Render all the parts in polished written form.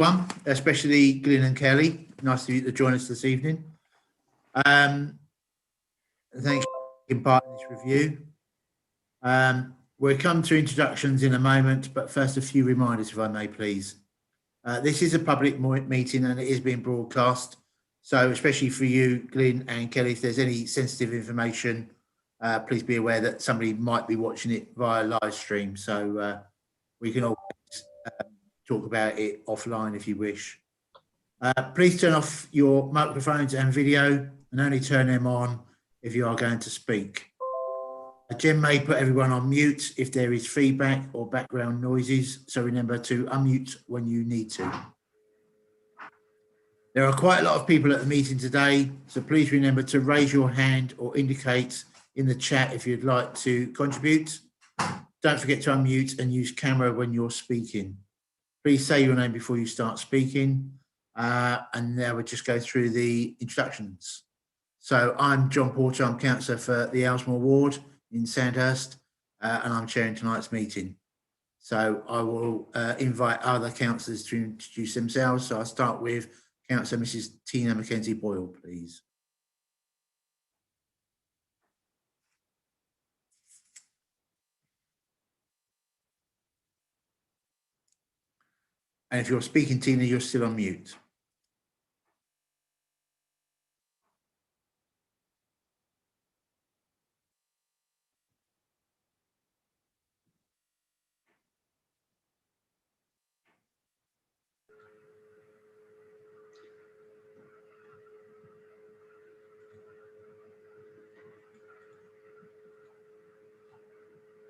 One, especially Glyn and Kelly. Nice of you to join us this evening. Thanks for taking part in this review. We'll come to introductions in a moment, but first a few reminders, if I may, please. This is a public meeting and it is being broadcast. So especially for you, Glyn and Kelly, if there's any sensitive information, please be aware that somebody might be watching it via live stream. So we can always talk about it offline if you wish. Please turn off your microphones and video and only turn them on if you are going to speak. Jen may put everyone on mute if there is feedback or background noises, so remember to unmute when you need to. There are quite a lot of people at the meeting today, so please remember to raise your hand or indicate in the chat if you'd like to contribute. Don't forget to unmute and use camera when you're speaking. Please say your name before you start speaking, and now we'll just go through the introductions. So I'm John Porter, I'm councillor for the Ellesmere Ward in Sandhurst, and I'm chairing tonight's meeting. So I will invite other councillors to introduce themselves. So I'll start with Councillor Mrs. Tina Mackenzie-Boyle, please. And if you're speaking, Tina, you're still on mute.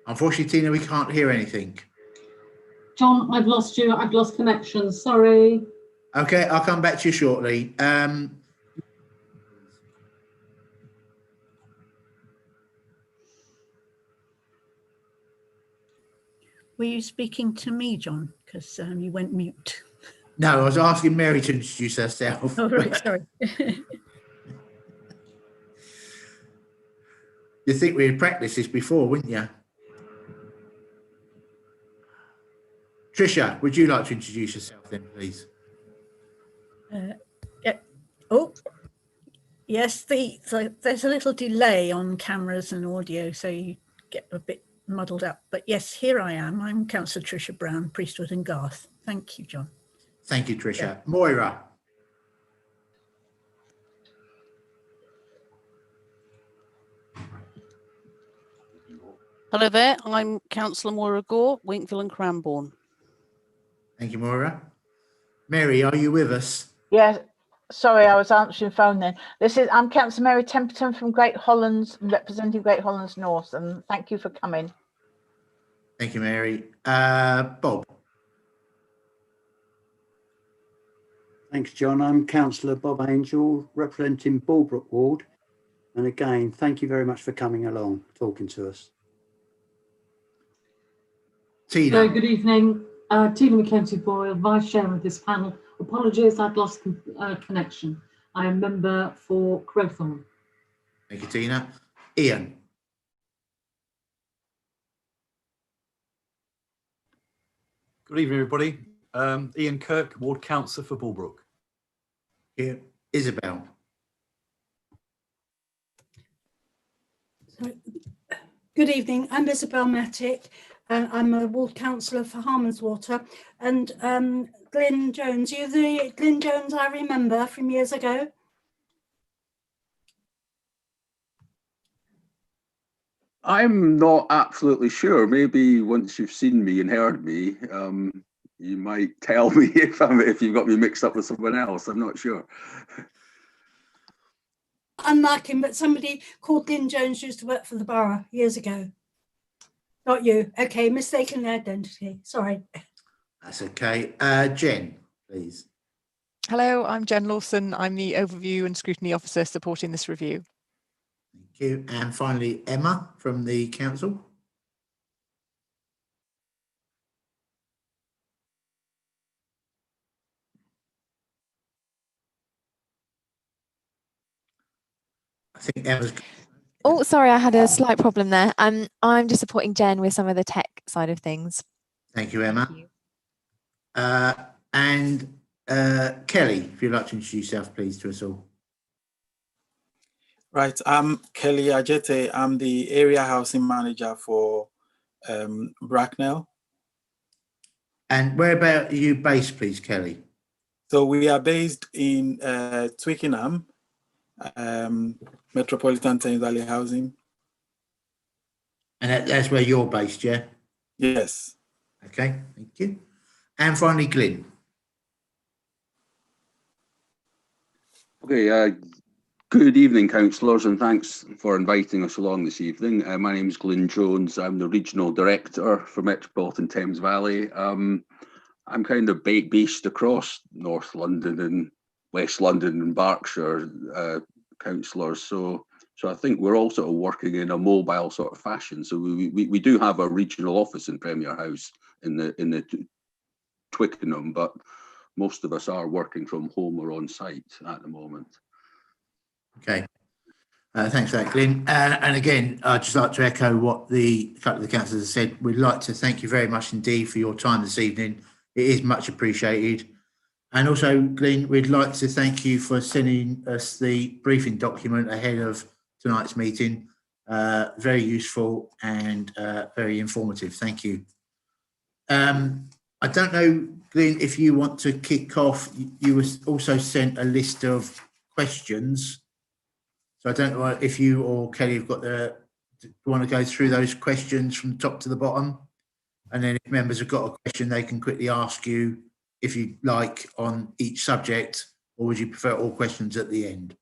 Unfortunately, Tina, we can't hear anything. John, I've lost you. I've lost connection. Sorry. Okay, I'll come back to you shortly. Were you speaking to me, John? Because you went mute. No, I was asking Mary to introduce herself. Oh, right, sorry. You'd think we had practiced this before, wouldn't you? Tricia, would you like to introduce yourself then, please? Yeah. Oh, yes, so there's a little delay on cameras and audio, so you get a bit muddled up. But yes, here I am. I'm Councillor Tricia Brown, Priestwood and Garth. Thank you, John. Thank you, Tricia. Yeah. Moira. Hello there, I'm Councillor Moira Gore, Winkville and Cranbourne. Thank you, Moira. Mary, are you with us? Yeah, sorry, I was answering phone then. I'm Councillor Mary Templeton from Great Hollands, representing Great Hollands North, and thank you for coming. Thank you, Mary. Bob. Thanks, John. I'm Councillor Bob Angel, representing Bulbrook Ward. And again, thank you very much for coming along, talking to us. Tina. So good evening. Tina Mackenzie-Boyle, Vice Chair of this panel. Apologies, I've lost connection. I am member for Crowthorne. Thank you, Tina. Ian. Good evening, everybody. Ian Kirk, Ward Councillor for Bulbrook. Here, Isabel. Good evening, I'm Isabel Mattick. I'm a ward councillor for Harmanswater, and Glyn Jones, you're the Glyn Jones I remember from years ago. I'm not absolutely sure. Maybe once you've seen me and heard me, you might tell me if you've got me mixed up with someone else. I'm not sure. Unlike him, but somebody called Glyn Jones used to work for the borough years ago. Not you. Okay, mistaken identity. Sorry. That's okay. Jen, please. Hello, I'm Jen Lawson. I'm the Overview and Scrutiny Officer supporting this review. Thank you. And finally, Emma from the council. I think Emma's... Oh, sorry, I had a slight problem there. I'm just supporting Jen with some of the tech side of things. Thank you, Emma. Thank you. And Kelly, if you'd like to introduce yourself, please, to us all. Right, I'm Kelly Ajete. I'm the area housing manager for Bracknell. And whereabout are you based, please, Kelly? So we are based in Twickenham, Metropolitan Thames Valley Housing. And that's where you're based, yeah? Yes. Okay, thank you. And finally, Glyn. Okay, good evening, councillors, and thanks for inviting us along this evening. My name is Glyn Jones. I'm the Regional Director for Metropolitan Thames Valley. I'm kind of based across North London and West London and Berkshire, councillors. So I think we're all sort of working in a mobile sort of fashion. So we do have a regional office in Premier House in the Twickenham, but most of us are working from home or on site at the moment. Okay. Thanks for that, Glyn. And again, I'd just like to echo what a couple of the councillors have said. We'd like to thank you very much indeed for your time this evening. It is much appreciated. And also, Glyn, we'd like to thank you for sending us the briefing document ahead of tonight's meeting. Very useful and very informative. Thank you. I don't know, Glyn, if you want to kick off. You were also sent a list of questions. So I don't know if you or Kelly have got want to go through those questions from top to the bottom. And then if members have got a question, they can quickly ask you if you'd like on each subject, or would you prefer all questions at the end?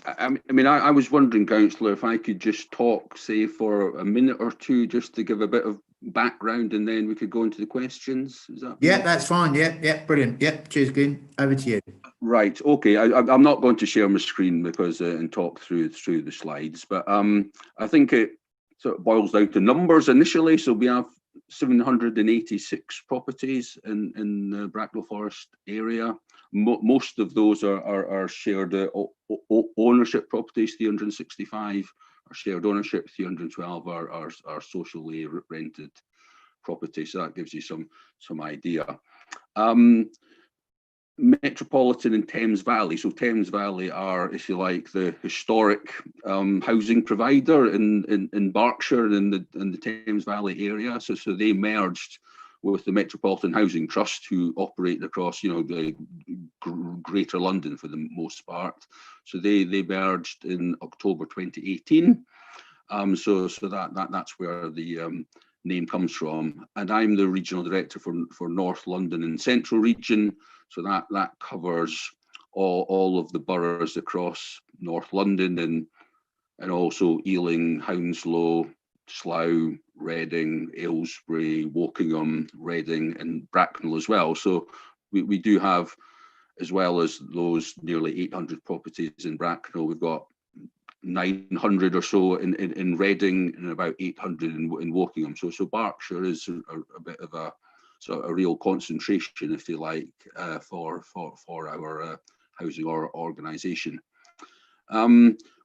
I mean, I was wondering, councillor, if I could just talk, say, for a minute or two, just to give a bit of background, and then we could go into the questions. Is that? Yeah, that's fine. Yeah, brilliant. Yeah, cheers, Glyn. Over to you. Right. Okay. I'm not going to share my screen because and talk through the slides, but I think it sort of boils down to numbers initially. So we have 786 properties in the Bracknell Forest area. Most of those are shared ownership properties. 365 are shared ownership. 312 are socially rented properties. So that gives you some idea. Metropolitan and Thames Valley. So Thames Valley are, if you like, the historic housing provider in Berkshire and in the Thames Valley area. So they merged with the Metropolitan Housing Trust, who operate across, the Greater London for the most part. So they merged in October 2018. So that's where the name comes from. And I'm the regional director for North London and Central Region. So that covers all of the boroughs across North London and also Ealing, Hounslow, Slough, Reading, Aylesbury, Wokingham, Reading and Bracknell as well. So we do have, as well as those nearly 800 properties in Bracknell, we've got 900 or so in Reading and about 800 in Wokingham. So Berkshire is a bit of a sort of a real concentration, if you like, for our housing organisation.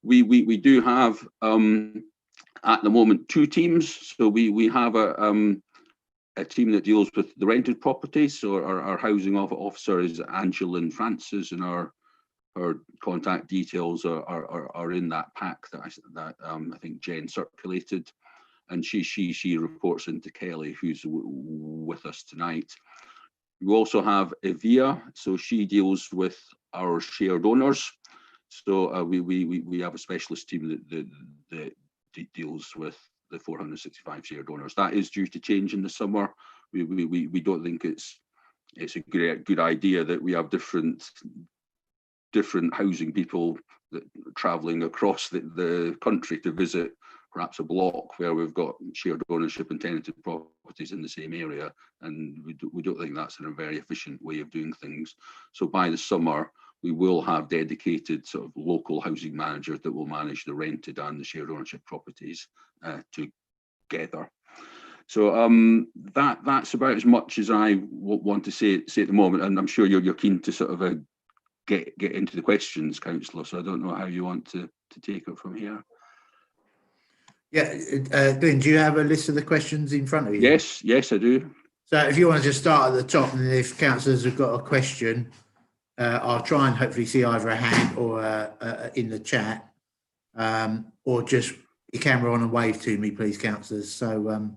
We do have at the moment 2 teams. So we have a team that deals with the rented properties. So our housing officer is Angeline Francis, and her contact details are in that pack that I think Jen circulated. And she reports into Kelly, who's with us tonight. We also have Evia, so she deals with our shared owners. So we have a specialist team that deals with the 465 shared owners. That is due to change in the summer. We don't think it's a good idea that we have different housing people travelling across the country to visit perhaps a block where we've got shared ownership and tenanted properties in the same area, and we don't think that's a very efficient way of doing things. So by the summer, we will have dedicated sort of local housing managers that will manage the rented and the shared ownership properties together. So that's about as much as I want to say at the moment, and I'm sure you're keen to sort of get into the questions, councillor. So I don't know how you want to take it from here. Yeah, Glyn, do you have a list of the questions in front of you? Yes, I do. So if you want to just start at the top, and if councillors have got a question, I'll try and hopefully see either a hand or in the chat, or just your camera on and wave to me, please, councillors. So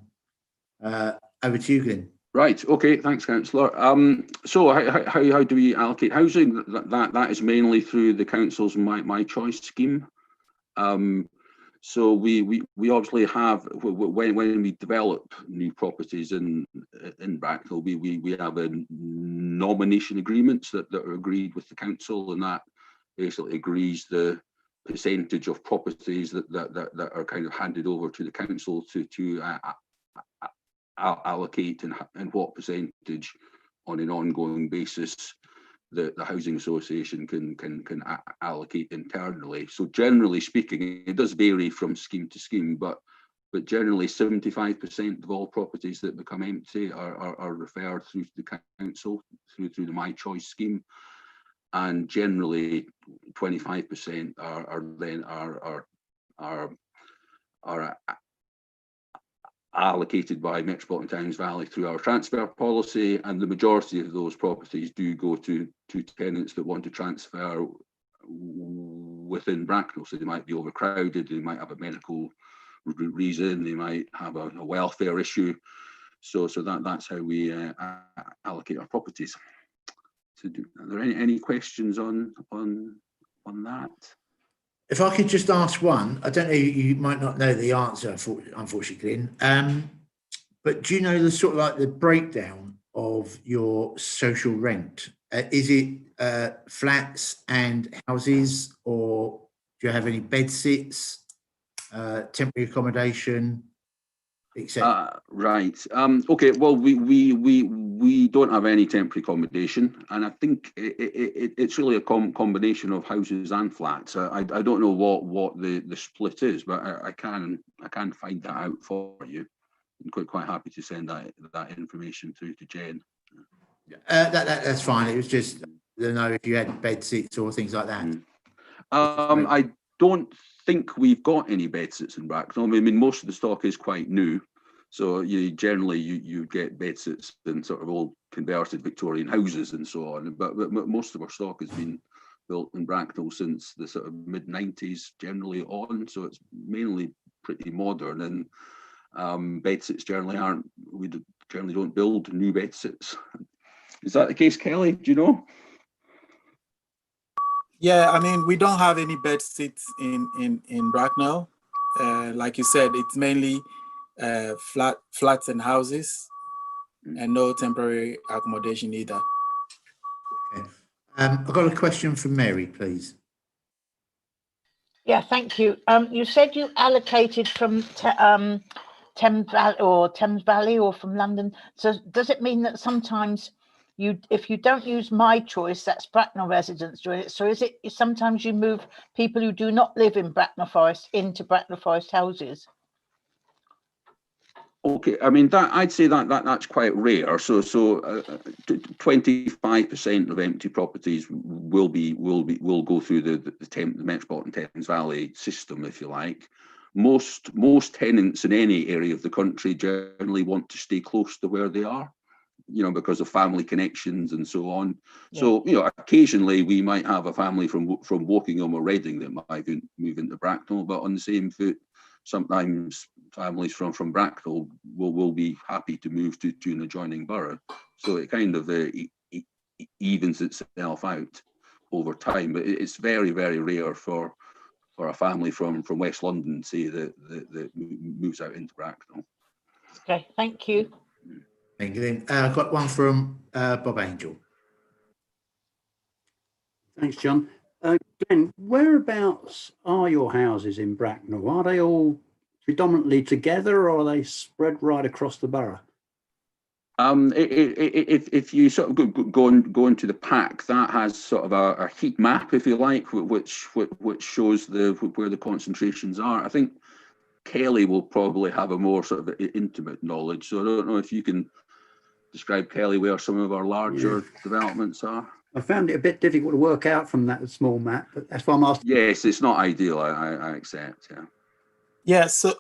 over to you, Glyn. Right. Okay. Thanks, councillor. So how do we allocate housing? That is mainly through the council's My Choice scheme. So we obviously have, when we develop new properties in Bracknell, we have a nomination agreements that are agreed with the council, and that basically agrees the percentage of properties that are kind of handed over to the council to allocate, and what percentage on an ongoing basis the housing association can allocate internally. So generally speaking, it does vary from scheme to scheme, but generally 75% of all properties that become empty are referred through to the council through the My Choice scheme, and generally 25% are allocated by Metropolitan Thames Valley through our transfer policy, and the majority of those properties do go to tenants that want to transfer within Bracknell. So they might be overcrowded, they might have a medical reason, they might have a welfare issue. So that's how we allocate our properties. So are there any questions on that? If I could just ask one, I don't know, you might not know the answer, unfortunately, Glyn, but do you know the sort of like the breakdown of your social rent? Is it flats and houses, or do you have any bed sits, temporary accommodation, etc.? Right. Okay. Well, we don't have any temporary accommodation, and I think it's really a combination of houses and flats. I don't know what the split is, but I can find that out for you. I'm quite happy to send that information through to Jen. That's fine. It was just to know if you had bed sits or things like that. I don't think we've got any bed sits in Bracknell. I mean, most of the stock is quite new, so you get bed sits in sort of old converted Victorian houses and so on. But most of our stock has been built in Bracknell since the sort of mid-90s generally on, so it's mainly pretty modern. And bed sits generally we generally don't build new bed sits. Is that the case, Kelly? Do you know? Yeah, I mean, we don't have any bed sits in Bracknell. Like you said, it's mainly flats and houses, and no temporary accommodation either. Okay. I've got a question from Mary, please. Yeah, thank you. You said you allocated from Thames Valley or from London. So does it mean that sometimes if you don't use My Choice, that's Bracknell residents doing it? So is it sometimes you move people who do not live in Bracknell Forest into Bracknell Forest houses? Okay, I mean I'd say that's quite rare. So 25% of empty properties will go through the Metropolitan Thames Valley system, if you like. Most tenants in any area of the country generally want to stay close to where they are, because of family connections and so on. Yeah. So occasionally we might have a family from Wokingham or Reading that might move into Bracknell, but on the same foot, sometimes families from Bracknell will be happy to move to an adjoining borough. So it kind of evens itself out over time. But it's very, very rare for a family from West London, say, that moves out into Bracknell. Okay, thank you. Thank you. I've got one from Bob Angel. Thanks, John. Glenn, whereabouts are your houses in Bracknell? Are they all predominantly together, or are they spread right across the borough? If you sort of go into the pack, that has sort of a heat map, if you like, which shows where the concentrations are. I think Kelly will probably have a more sort of intimate knowledge. So I don't know if you can describe, Kelly, where some of our larger developments are. I found it a bit difficult to work out from that small map, but that's why I'm asking. Yes, it's not ideal. I accept. Yeah. Yeah. So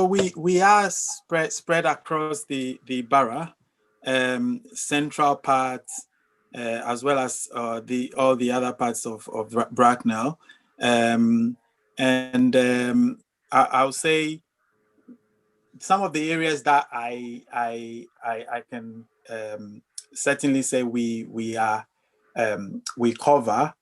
we are spread across the borough. central parts, as well as all the other parts of Bracknell. I'll say some of the areas that I can certainly say we cover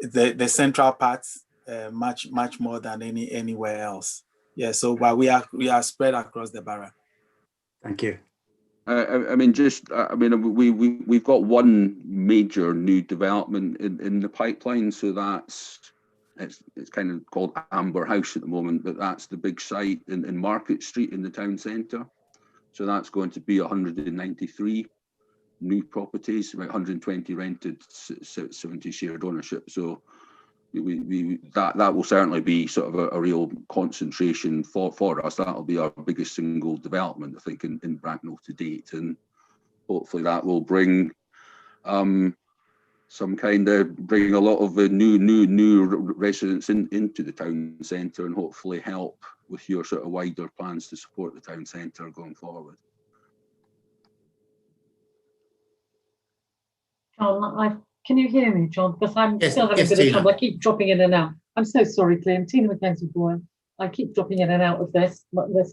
the central parts much more than anywhere else. Yeah. So, but we are spread across the borough. Thank you. I mean, we've got one major new development in the pipeline, so it's kind of called Amber House at the moment, but that's the big site in Market Street in the town centre. So that's going to be 193 new properties, about 120 rented, 70 shared ownership. So that will certainly be sort of a real concentration for us. That'll be our biggest single development, I think, in Bracknell to date, and hopefully that will bring bring a lot of new residents into the town centre, and hopefully help with your sort of wider plans to support the town centre going forward. John, can you hear me, John? Because I'm still having a bit of trouble. I keep dropping in and out. I'm so sorry, Claire. I'm Tina Mackenzie Boyle. I keep dropping in and out of this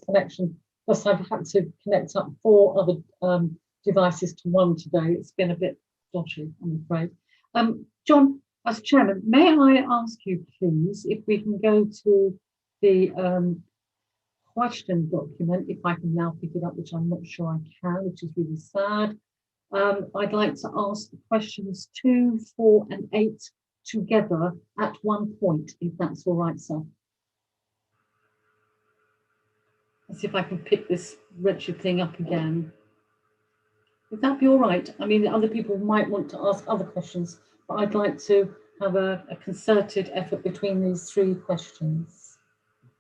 connection. Plus, I've had to connect up 4 other devices to one today. It's been a bit dodgy, I'm afraid. John, as chairman, may I ask you, please, if we can go to the question document, if I can now pick it up, which I'm not sure I can, which is really sad. I'd like to ask the questions 2, 4, and 8 together at one point, if that's all right, sir. Let's see if I can pick this wretched thing up again. Would that be all right? I mean, other people might want to ask other questions, but I'd like to have a concerted effort between these 3 questions.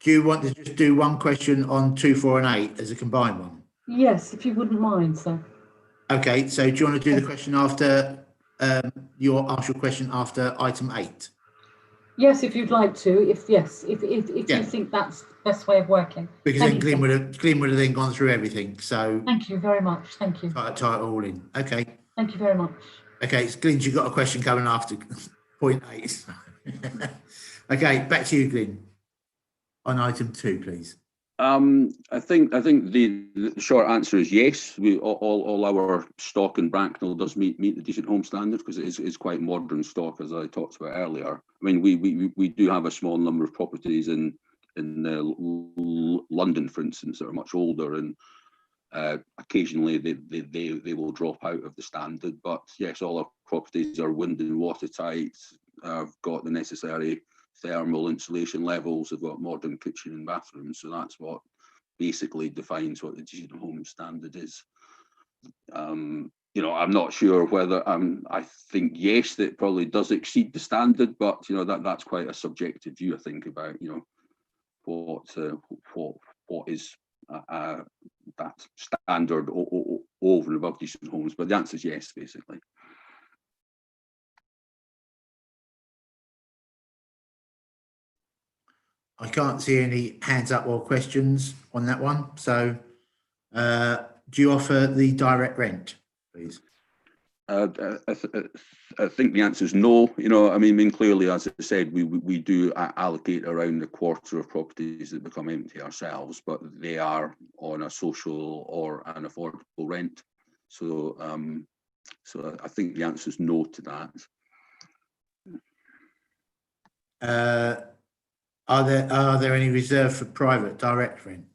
Do you want to just do one question on 2, 4, and 8 as a combined one? Yes, if you wouldn't mind, sir. Okay, so do you want to do the question after your question after item 8? Yes, if you'd like to. If you think that's the best way of working. Because then Glyn would have then gone through everything. So thank you very much. Thank you. Tie it all in. Okay. Thank you very much. Okay, Glyn, you've got a question coming after point 8. Okay, back to you, Glyn. On item 2, please. I think the short answer is yes. All our stock in Bracknell does meet the decent home standard, because it is quite modern stock, as I talked about earlier. I mean, we do have a small number of properties in London, for instance, that are much older, and occasionally they will drop out of the standard. But yes, all our properties are wind and watertight. Have got the necessary thermal insulation levels, have got modern kitchen and bathrooms, so that's what basically defines what the decent home standard is. I'm not sure whether I think yes, that probably does exceed the standard, but that's quite a subjective view, I think, about what is that standard over and above decent homes. But the answer is yes, basically. I can't see any hands up or questions on that one. So do you offer the direct rent, please? I think the answer is no. I mean, clearly, as I said, we do allocate around a quarter of properties that become empty ourselves, but they are on a social or an affordable rent. So, so I think the answer is no to that. Are there any reserved for private direct rent?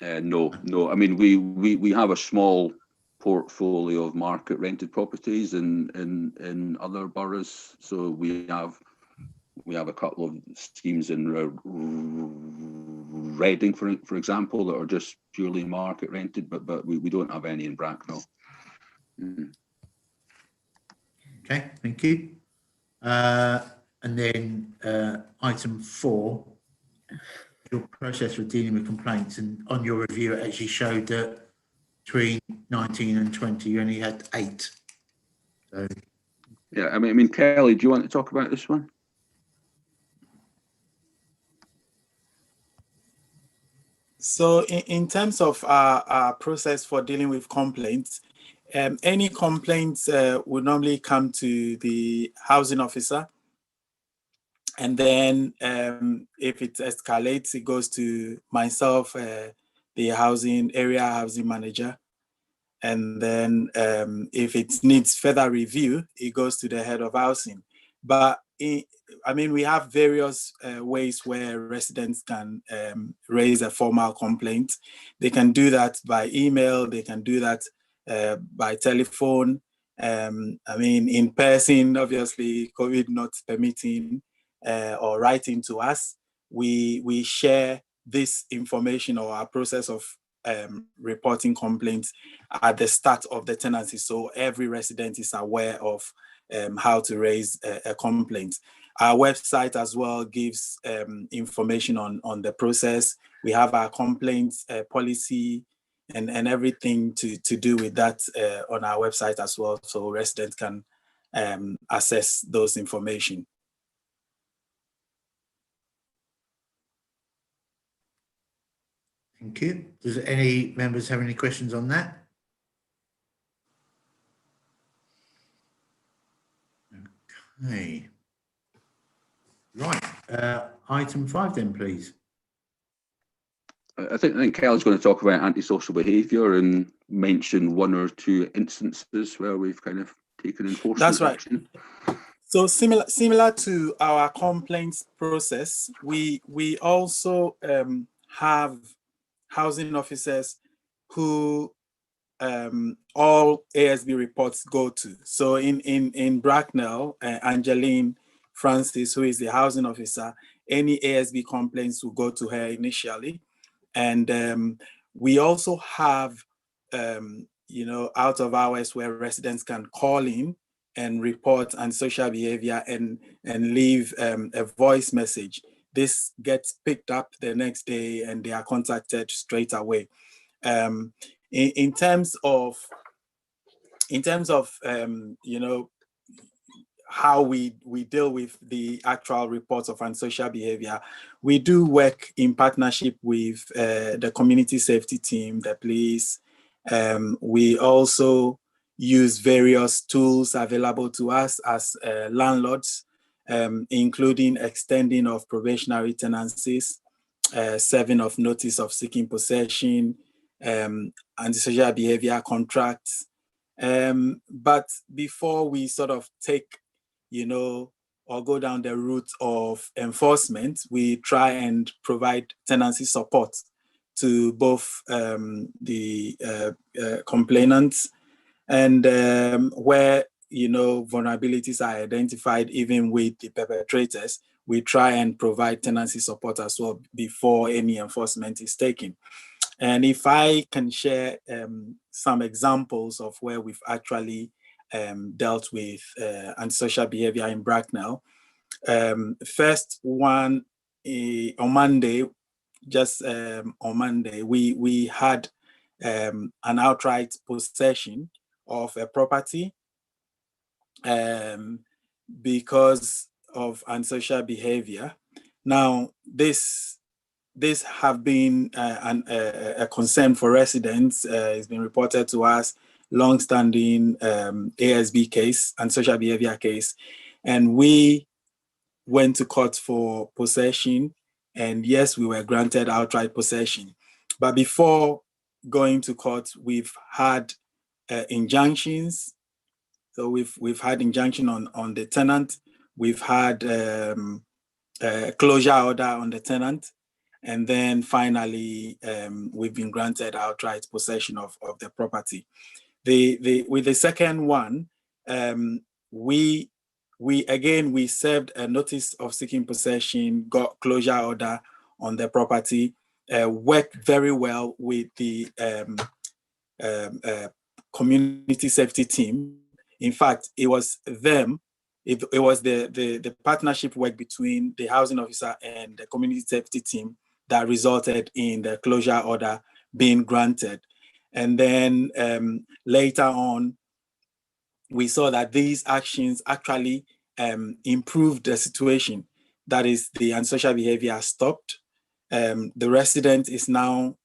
No. I mean, we have a small portfolio of market rented properties in other boroughs. So we have a couple of schemes in Reading, for example, that are just purely market rented, but we don't have any in Bracknell. Okay, thank you. And then item 4, your process for dealing with complaints, and on your review it actually showed that between 19 and 20 you only had 8. So yeah, I mean, Kelly, do you want to talk about this one? So in terms of our process for dealing with complaints, any complaints would normally come to the housing officer. And then if it escalates, it goes to myself, the area housing manager. And then if it needs further review, it goes to the head of housing. But I mean, we have various ways where residents can raise a formal complaint. They can do that by email. They can do that by telephone. I mean, in person, obviously, COVID not permitting, or writing to us. We share this information or our process of reporting complaints at the start of the tenancy, so every resident is aware of how to raise a complaint. Our website as well gives information on the process. We have our complaints policy and everything to do with that on our website as well, so residents can access those information. Thank you. Does any members have any questions on that? Okay. Right. Item 5 then, please. I think Kelly's going to talk about antisocial behaviour and mention one or two instances where we've kind of taken enforcement That's right. action. So similar to our complaints process, we also have housing officers who all ASB reports go to. So in Bracknell, Angeline Francis, who is the housing officer, any ASB complaints will go to her initially. And we also have, out of hours where residents can call in and report antisocial behavior and leave a voice message. This gets picked up the next day and they are contacted straight away. In terms of how we deal with the actual reports of antisocial behavior, we do work in partnership with the community safety team, the police. We also use various tools available to us as landlords, including extending of probationary tenancies, serving of notice of seeking possession, antisocial behavior contracts. But before we sort of take, or go down the route of enforcement, we try and provide tenancy support to both the complainants and where, vulnerabilities are identified, even with the perpetrators, we try and provide tenancy support as well before any enforcement is taken. And if I can share some examples of where we've actually dealt with antisocial behavior in Bracknell. First one on Monday, on Monday, we had an outright possession of a property because of antisocial behavior. Now, this have been a concern for residents. It's been reported to us, long-standing ASB case, antisocial behavior case, and we went to court for possession, and yes, we were granted outright possession. But before going to court, we've had injunctions. So we've had injunction on the tenant. We've had closure order on the tenant. And then finally, we've been granted outright possession of the property. With the second one, we served a notice of seeking possession, got closure order on the property, worked very well with the community safety team. In fact, it was them. It was the partnership work between the housing officer and the community safety team that resulted in the closure order being granted. And then later on, we saw that these actions actually improved the situation. That is, the antisocial behavior stopped. The resident is now,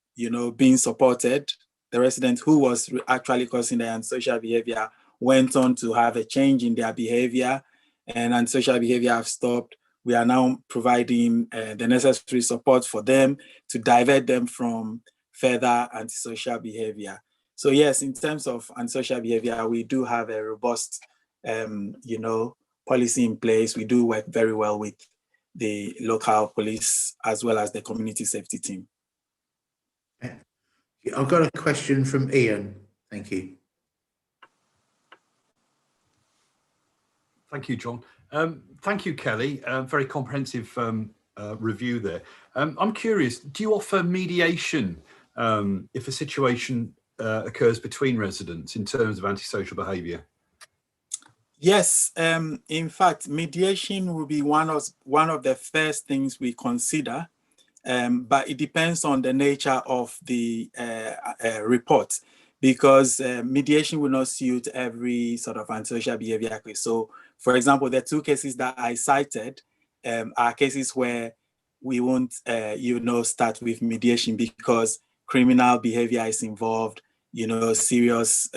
being supported. The resident who was actually causing the antisocial behavior went on to have a change in their behavior, and antisocial behavior have stopped. We are now providing the necessary support for them to divert them from further antisocial behavior. So yes, in terms of antisocial behavior, we do have a robust, policy in place. We do work very well with the local police as well as the community safety team. I've got a question from Ian. Thank you. Thank you, John. Thank you, Kelly. Very comprehensive review there. I'm curious, do you offer mediation if a situation occurs between residents in terms of antisocial behaviour? Yes, in fact, mediation will be one of the first things we consider, but it depends on the nature of the report, because mediation will not suit every sort of antisocial behavior case. So, for example, the two cases that I cited are cases where we won't, start with mediation because criminal behavior is involved, serious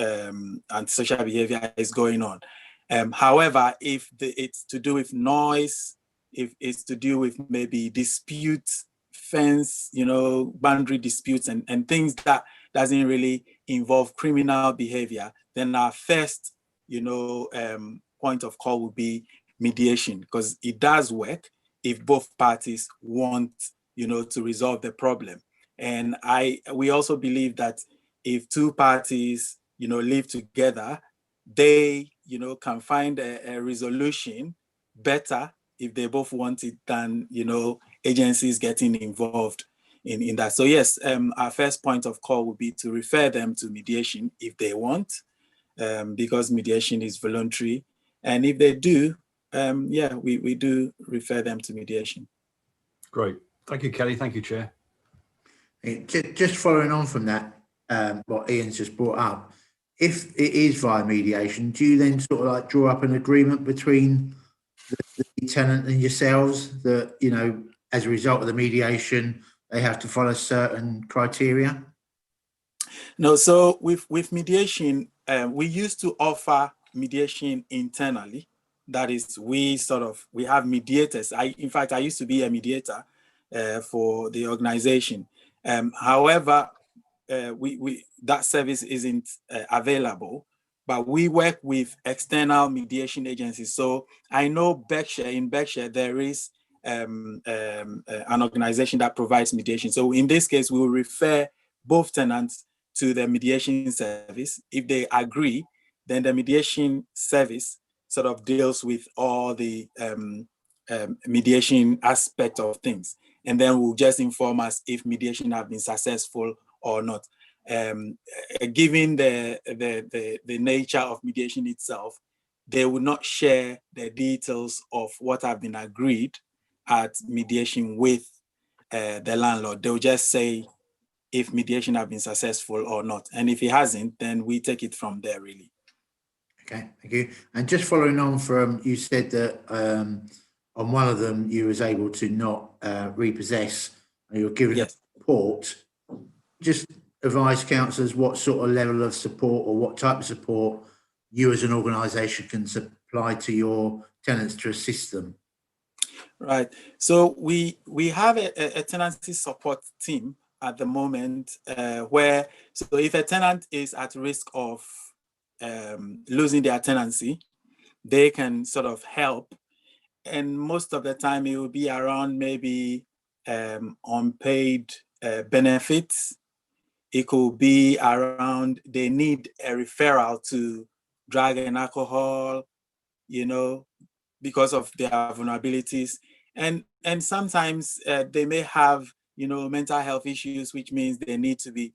antisocial behavior is going on. However, if it's to do with noise, if it's to do with maybe disputes, fence, boundary disputes and things that doesn't really involve criminal behavior, then our first, point of call would be mediation, because it does work if both parties want, to resolve the problem. And we also believe that if two parties, live together, they, can find a resolution better if they both want it than, agencies getting involved in that. So yes, our first point of call would be to refer them to mediation if they want, because mediation is voluntary. And if they do, we do refer them to mediation. Great. Thank you, Kelly. Thank you, Chair. Just following on from that, what Ian's just brought up, if it is via mediation, do you then sort of like draw up an agreement between the tenant and yourselves that, as a result of the mediation, they have to follow certain criteria? No, so with mediation, we used to offer mediation internally. That is, we have mediators. In fact, I used to be a mediator for the organization. However, that service isn't available, but we work with external mediation agencies. So I know in Berkshire, there is an organization that provides mediation. So in this case, we will refer both tenants to the mediation service. If they agree, then the mediation service sort of deals with all the mediation aspect of things. And then will just inform us if mediation have been successful or not. Given the nature of mediation itself, they will not share the details of what have been agreed at mediation with the landlord. They'll just say if mediation have been successful or not. And if it hasn't, then we take it from there, really. Okay, thank you. And just following on from, you said that on one of them, you was able to not repossess, and you were given support. Just advise councillors what sort of level of support or what type of support you as an organisation can supply to your tenants to assist them. Right. So we have a tenancy support team at the moment where, so if a tenant is at risk of losing their tenancy, they can sort of help. And most of the time it will be around maybe unpaid benefits. It could be around they need a referral to drug and alcohol, because of their vulnerabilities. And sometimes they may have, mental health issues, which means they need to be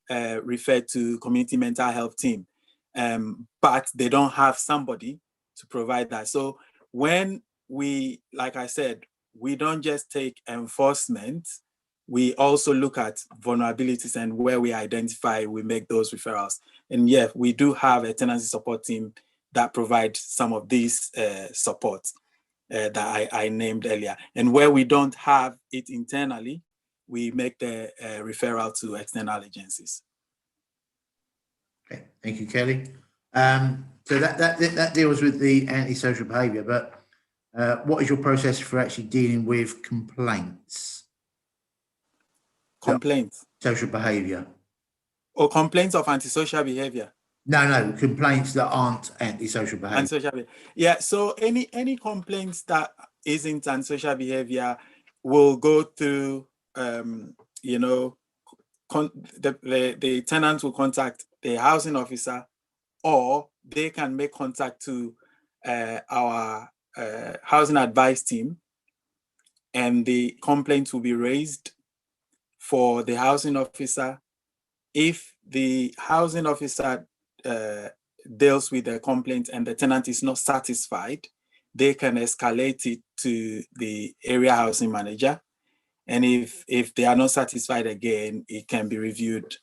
referred to community mental health team. But they don't have somebody to provide that. So when we, like I said, we don't just take enforcement, we also look at vulnerabilities, and where we identify, we make those referrals. And yeah, we do have a tenancy support team that provides some of these support that I named earlier. And where we don't have it internally, we make the referral to external agencies. Okay, thank you, Kelly. So that deals with the antisocial behaviour, but what is your process for actually dealing with complaints? Complaints? Social behaviour. Or complaints of antisocial behaviour? No, complaints that aren't antisocial behaviour. Antisocial behaviour. Yeah, so any complaints that isn't antisocial behaviour will go through, you know, the tenant will contact the housing officer, or they can make contact to our housing advice team, and the complaint will be raised for the housing officer. If the housing officer deals with the complaint and the tenant is not satisfied, they can escalate it to the area housing manager. And if they are not satisfied again, it can be reviewed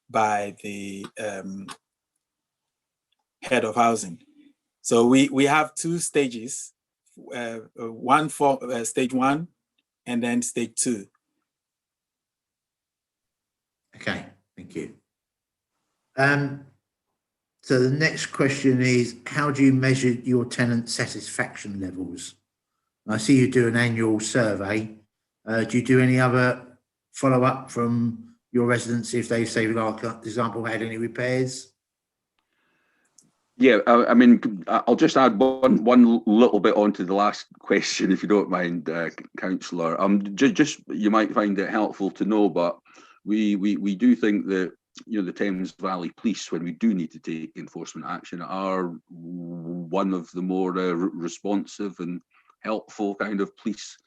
by the head of housing. So we have two stages, one for stage 1 and then stage 2. Okay, thank you. So the next question is, how do you measure your tenant satisfaction levels? I see you do an annual survey. Do you do any other follow-up from your residents if they say, like, for example, had any repairs? Yeah, I mean, I'll just add one little bit onto the last question, if you don't mind, Councillor. Just you might find it helpful to know, but we do think that, you know, the Thames Valley Police, when we do need to take enforcement action, are one of the more responsive and helpful kind of police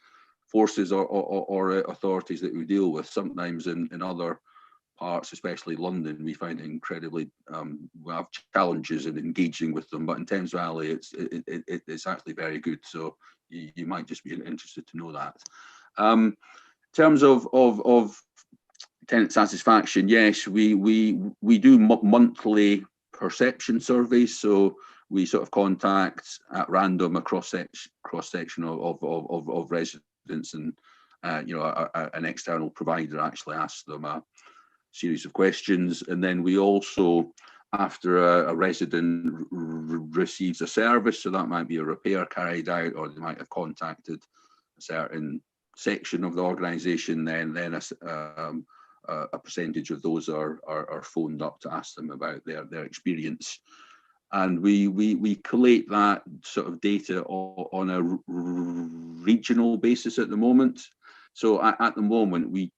forces or authorities that we deal with. Sometimes in other parts, especially London, we find it incredibly, we have challenges in engaging with them, but in Thames Valley, it's actually very good. So you might just be interested to know that. In terms of tenant satisfaction, yes, we do monthly perception surveys. So we sort of contact at random a cross section of residents, and you know, an external provider actually asks them a series of questions, and then we also, after a resident receives a service, so that might be a repair carried out, or they might have contacted a certain section of the organisation, then a percentage of those are phoned up to ask them about their experience. And we collate that sort of data on a regional basis at the moment. So at the moment, we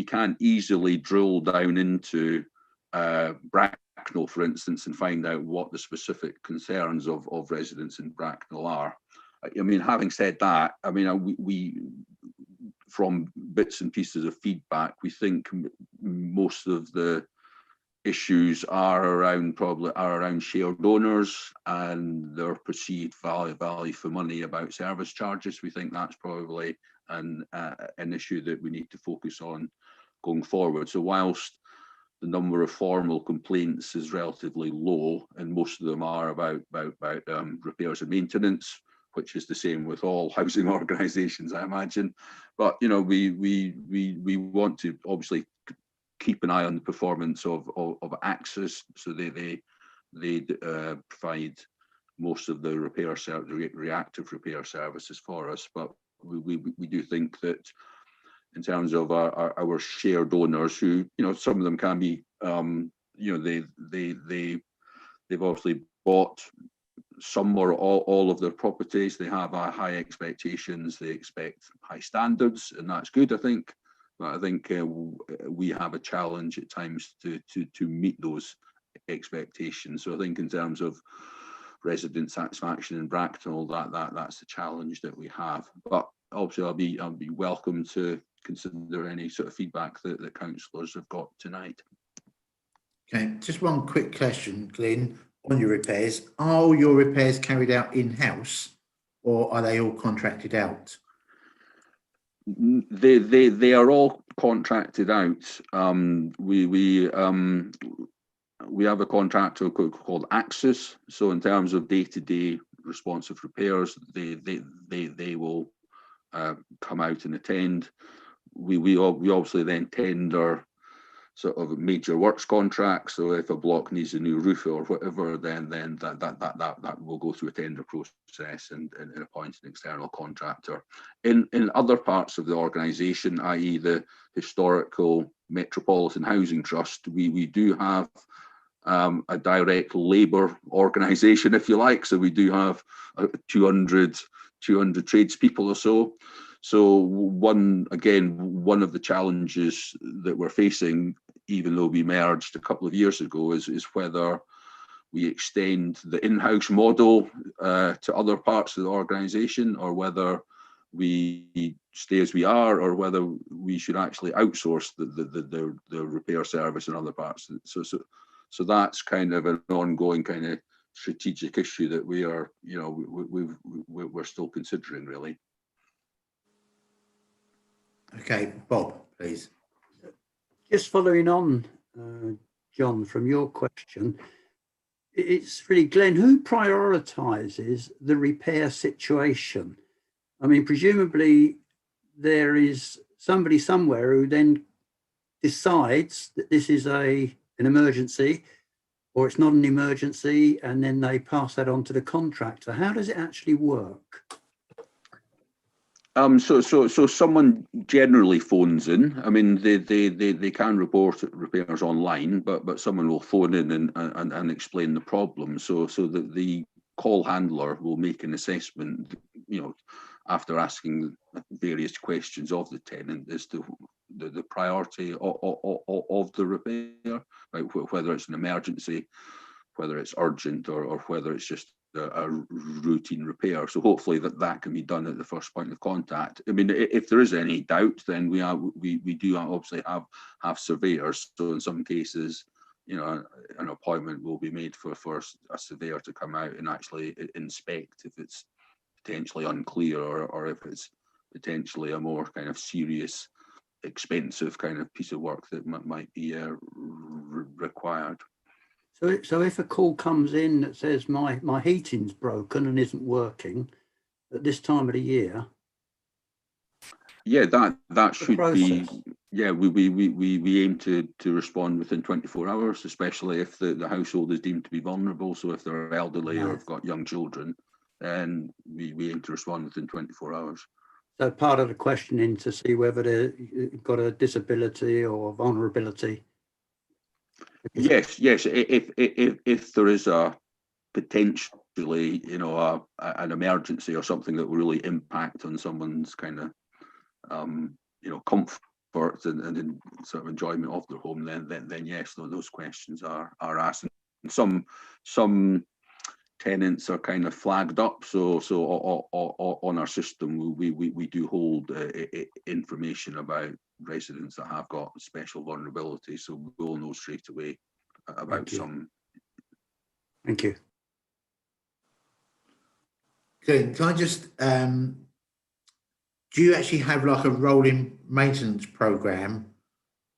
can't easily drill down into Bracknell, for instance, and find out what the specific concerns of residents in Bracknell are. I mean, having said that, I mean, we from bits and pieces of feedback, we think most of the issues are around shared owners and their perceived value for money about service charges. We think that's probably an issue that we need to focus on going forward. So whilst the number of formal complaints is relatively low, and most of them are about repairs and maintenance, which is the same with all housing organisations, I imagine. But you know, we want to obviously keep an eye on the performance of Axis, so they provide most of the reactive repair services for us. But we do think that in terms of our shared owners, who, you know, some of them can be, you know, they've obviously bought some or all of their properties. They have high expectations. They expect high standards, and that's good, I think. But I think we have a challenge at times to meet those expectations. So I think in terms of resident satisfaction in Bracknell, that's the challenge that we have. But obviously, I'll be welcome to consider any sort of feedback that councillors have got tonight. Okay, just one quick question, Glyn, on your repairs. Are all your repairs carried out in-house, or are they all contracted out? They are all contracted out. We have a contractor called Axis. So in terms of day-to-day responsive repairs, they will come out and attend. we obviously then tender sort of major works contracts. So if a block needs a new roof or whatever, then that will go through a tender process and appoint an external contractor. In other parts of the organisation, i.e. the historical Metropolitan Housing Trust, we do have a direct labour organisation, if you like. So we do have 200 tradespeople or so. So one of the challenges that we're facing, even though we merged a couple of years ago, is whether we extend the in-house model to other parts of the organisation, or whether we stay as we are, or whether we should actually outsource the repair service in other parts. So that's kind of an ongoing kind of strategic issue that we are, we're still considering, really. Okay, Bob, please. Just following on, John, from your question, it's really, Glenn, who prioritises the repair situation? I mean, presumably there is somebody somewhere who then decides that this is an emergency, or it's not an emergency, and then they pass that on to the contractor. How does it actually work? So someone generally phones in. I mean, they can report repairs online, but someone will phone in and explain the problem. So that the call handler will make an assessment, after asking various questions of the tenant as to the priority of the repair, right? Whether it's an emergency, whether it's urgent, or whether it's just a routine repair. So hopefully that can be done at the first point of contact. I mean, if there is any doubt, then we do obviously have surveyors. So in some cases, an appointment will be made for a surveyor to come out and actually inspect if it's potentially unclear, or if it's potentially a more kind of serious, expensive kind of piece of work that might be required. So if a call comes in that says my heating's broken and isn't working at this time of the year, yeah, that should be, yeah, we aim to respond within 24 hours, especially if the household is deemed to be vulnerable. So if they're elderly or have got young children, then we aim to respond within 24 hours. So part of the questioning to see whether they've got a disability or vulnerability. Yes. If there is a potentially, an emergency or something that will really impact on someone's kind of, comfort and sort of enjoyment of their home, then yes, those questions are asked. And some tenants are kind of flagged up. So on our system, we do hold information about residents that have got special vulnerability. So we'll know straight away about some. Thank you. Can I just, do you actually have like a rolling maintenance program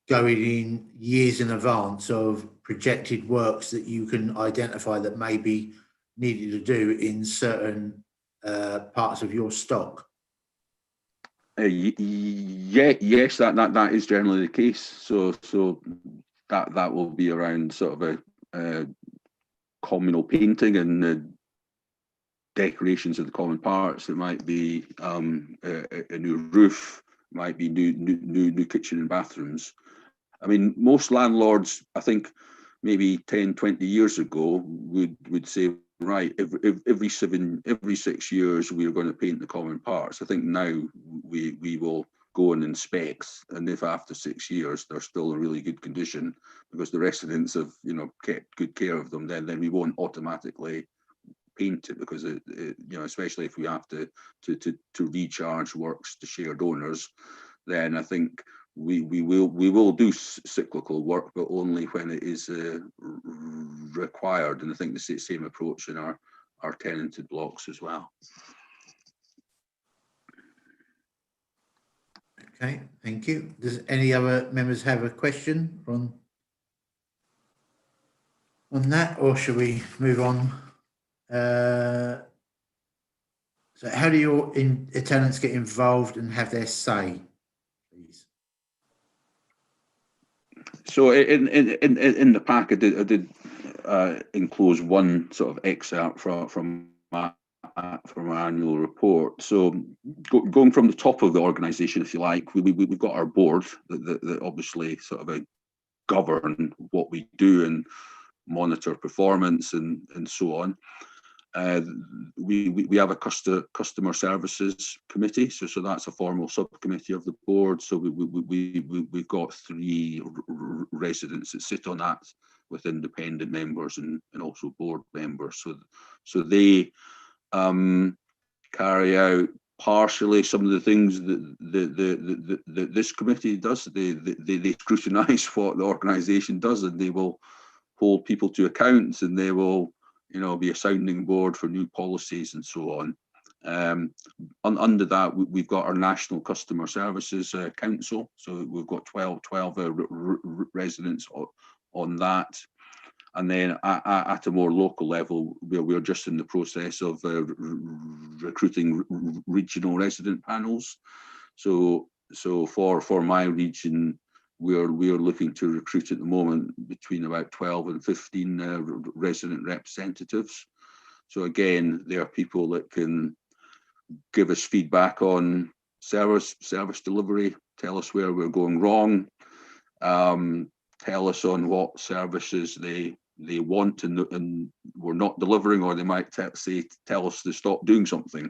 going in years in advance of projected works that you can identify that may be needed to do in certain parts of your stock? Yes, that is generally the case. So that will be around sort of a communal painting and decorations of the common parts. It might be a new roof, might be new kitchen and bathrooms. I mean, most landlords, I think maybe 10, 20 years ago would say, right, every 6 years we are going to paint the common parts. I think now we will go and inspect, and if after 6 years they're still in really good condition because the residents have kept good care of them, then we won't automatically paint it, because it especially if we have to recharge works to shared owners, then I think we will do cyclical work, but only when it is required. And I think the same approach in our tenanted blocks as well. Okay, thank you. Does any other members have a question on that, or should we move on? So how do your tenants get involved and have their say, please? So in the pack, I did enclose one sort of excerpt from our annual report. So going from the top of the organisation, if you like, we've got our board that obviously sort of govern what we do and monitor performance and so on. We have a customer services committee, so that's a formal subcommittee of the board. So we've got 3 residents that sit on that with independent members and also board members. So they carry out partially some of the things that this committee does. They scrutinise what the organisation does, and they will hold people to account, and they will, you know, be a sounding board for new policies and so on. Under that, we've got our National Customer Services Council. So we've got 12 residents on that. And then at a more local level, we're just in the process of recruiting regional resident panels. So for my region, we're looking to recruit at the moment between about 12 and 15 resident representatives. So again, they are people that can give us feedback on service delivery, tell us where we're going wrong, tell us on what services they want and we're not delivering, or they might tell us to stop doing something.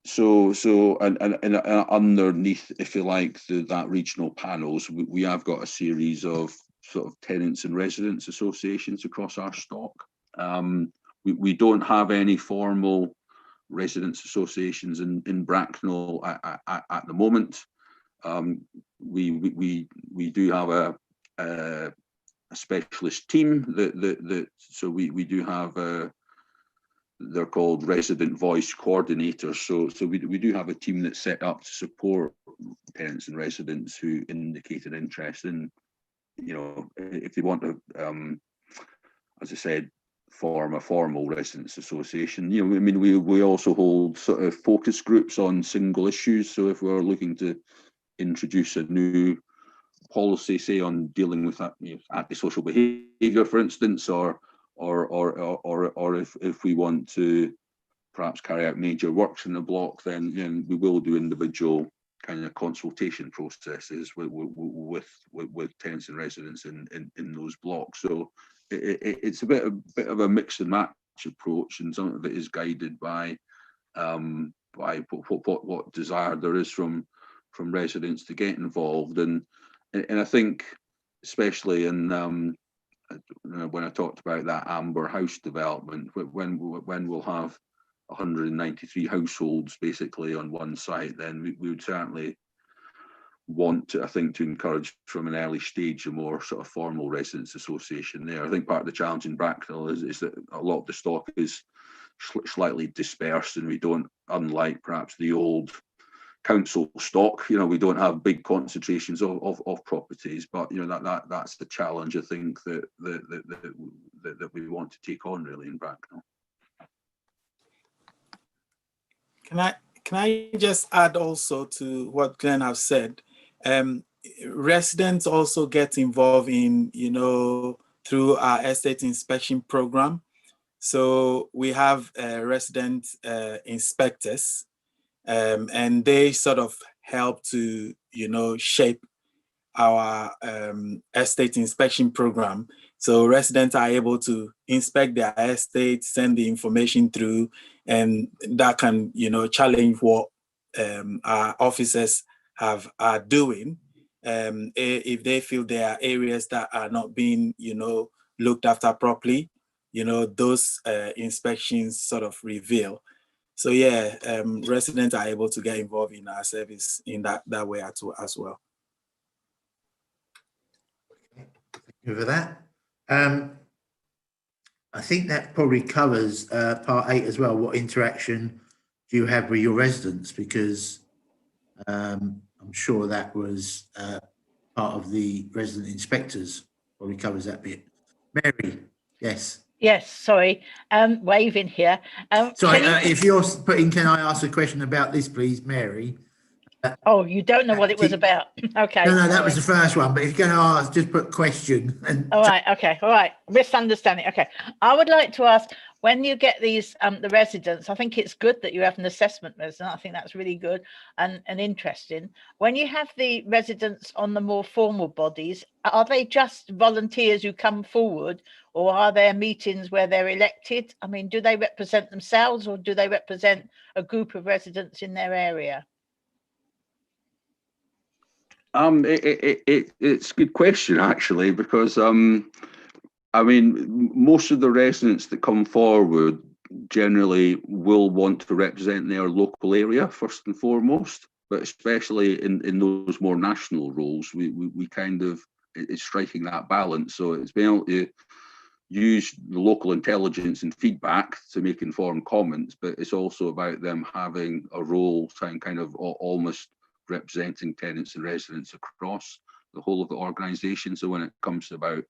So underneath, if you like, that regional panels, we have got a series of sort of tenants and residents associations across our stock. We don't have any formal residents associations in Bracknell at the moment. We do have a specialist team so we do have they're called resident voice coordinators. So we do have a team that's set up to support tenants and residents who indicate an interest in, you know, if they want to, as I said, form a formal residents association. You know, I mean, we also hold sort of focus groups on single issues. So if we're looking to introduce a new policy, say on dealing with that, you know, antisocial behaviour, for instance, or if we want to perhaps carry out major works in the block, then we will do individual kind of consultation processes with tenants and residents in those blocks. So it's a bit of a mix and match approach, and some of it is guided by what desire there is from residents to get involved. And I think, especially in when I talked about that Amber House development, when we'll have 193 households basically on one site, then we would certainly want to, I think, to encourage from an early stage a more sort of formal residents association there. I think part of the challenge in Bracknell is that a lot of the stock is slightly dispersed, and we don't, unlike perhaps the old council stock, you know, we don't have big concentrations of properties, but you know that's the challenge I think that we want to take on really in Bracknell. Can I just add also to what Glenn has said? Residents also get involved in, you know, through our estate inspection program. So we have resident inspectors, and they sort of help to, you know, shape our estate inspection program. So residents are able to inspect their estate, send the information through, and that can, you know, challenge what our officers are doing. If they feel there are areas that are not being, you know, looked after properly, you know, those inspections sort of reveal. So yeah, residents are able to get involved in our service in that way as well. Thank you for that. I think that probably covers part 8 as well. What interaction do you have with your residents? Because I'm sure that was part of the resident inspectors, probably covers that bit. Mary, yes. Yes, sorry, waving here. Sorry, if you're putting, can I ask a question about this, please, Mary? Oh, you don't know what it was about. Okay. No, that was sorry. the first one, but if you're going to ask, just put question. And All right. Okay. All right. Misunderstanding. Okay. I would like to ask, when you get these, the residents, I think it's good that you have an assessment resident. I think that's really good and interesting. When you have the residents on the more formal bodies, are they just volunteers who come forward, or are there meetings where they're elected? I mean, do they represent themselves, or do they represent a group of residents in their area? It's a good question, actually, because I mean, most of the residents that come forward generally will want to represent their local area first and foremost, but especially in those more national roles, we kind of, it's striking that balance. So it's being able to use the local intelligence and feedback to make informed comments, but it's also about them having a role, kind of almost representing tenants and residents across the whole of the organisation. So when it comes about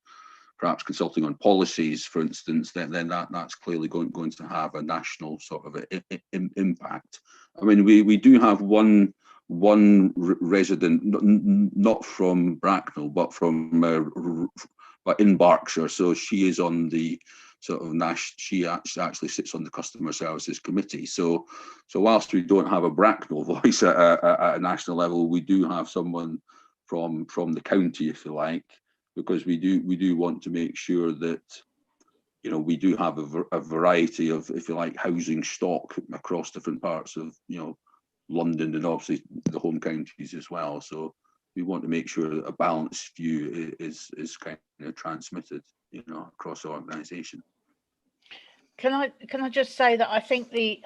perhaps consulting on policies, for instance, then that's clearly going to have a national sort of impact. I mean, we do have one resident, not from Bracknell, but but in Berkshire. So she is on the sort of she actually sits on the Customer Services Committee. So whilst we don't have a Bracknell voice at a national level, we do have someone from the county, if you like, because we do want to make sure that, you know, we do have a variety of, if you like, housing stock across different parts of, you know, London and obviously the home counties as well. So we want to make sure that a balanced view is kind of transmitted, you know, across the organisation. Can I just say that I think the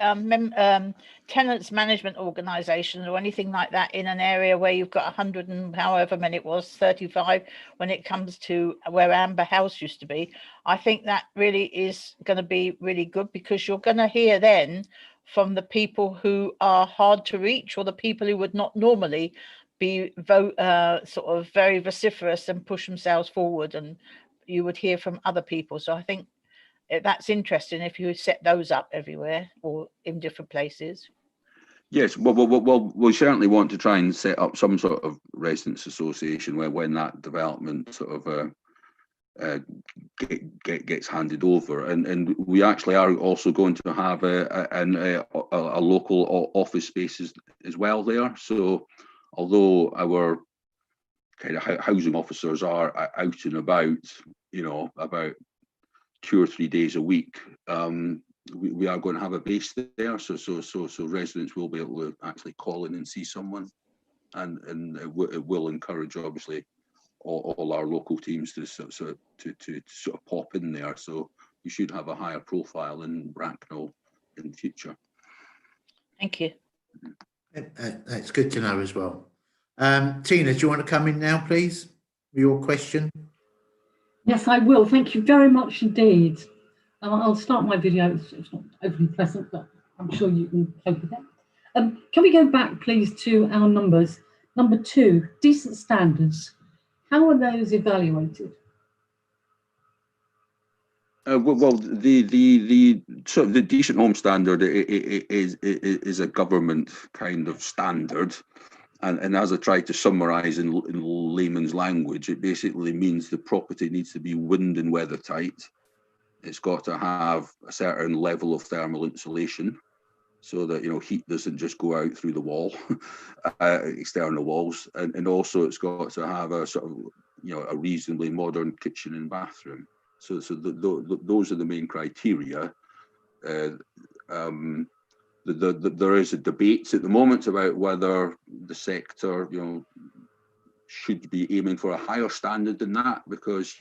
tenants management organisations or anything like that in an area where you've got 100 and however many it was, 35, when it comes to where Amber House used to be, I think that really is going to be really good, because you're going to hear then from the people who are hard to reach, or the people who would not normally be sort of very vociferous and push themselves forward, and you would hear from other people. So I think that's interesting if you set those up everywhere or in different places. Yes, well, we certainly want to try and set up some sort of residents association where, when that development sort of gets handed over, and we actually are also going to have a local office spaces as well there. So although our kind of housing officers are out and about, you know, about 2 or 3 days a week, we are going to have a base there, so residents will be able to actually call in and see someone, and it will encourage obviously all our local teams to sort of pop in there. So we should have a higher profile in Bracknell in the future. Thank you. That's good to know as well. Tina, do you want to come in now, please, with your question? Yes, I will. Thank you very much indeed. I'll start my video. It's not overly pleasant, but I'm sure you can cope with that. Can we go back, please, to our numbers? Number 2, decent standards. How are those evaluated? Well, the sort of the decent home standard is a government kind of standard, and as I tried to summarise in layman's language, it basically means the property needs to be wind and weather tight. It's got to have a certain level of thermal insulation, so that, you know, heat doesn't just go out through the wall, external walls, and also it's got to have a sort of, you know, a reasonably modern kitchen and bathroom. So those are the main criteria. There is a debate at the moment about whether the sector, you know, should be aiming for a higher standard than that, because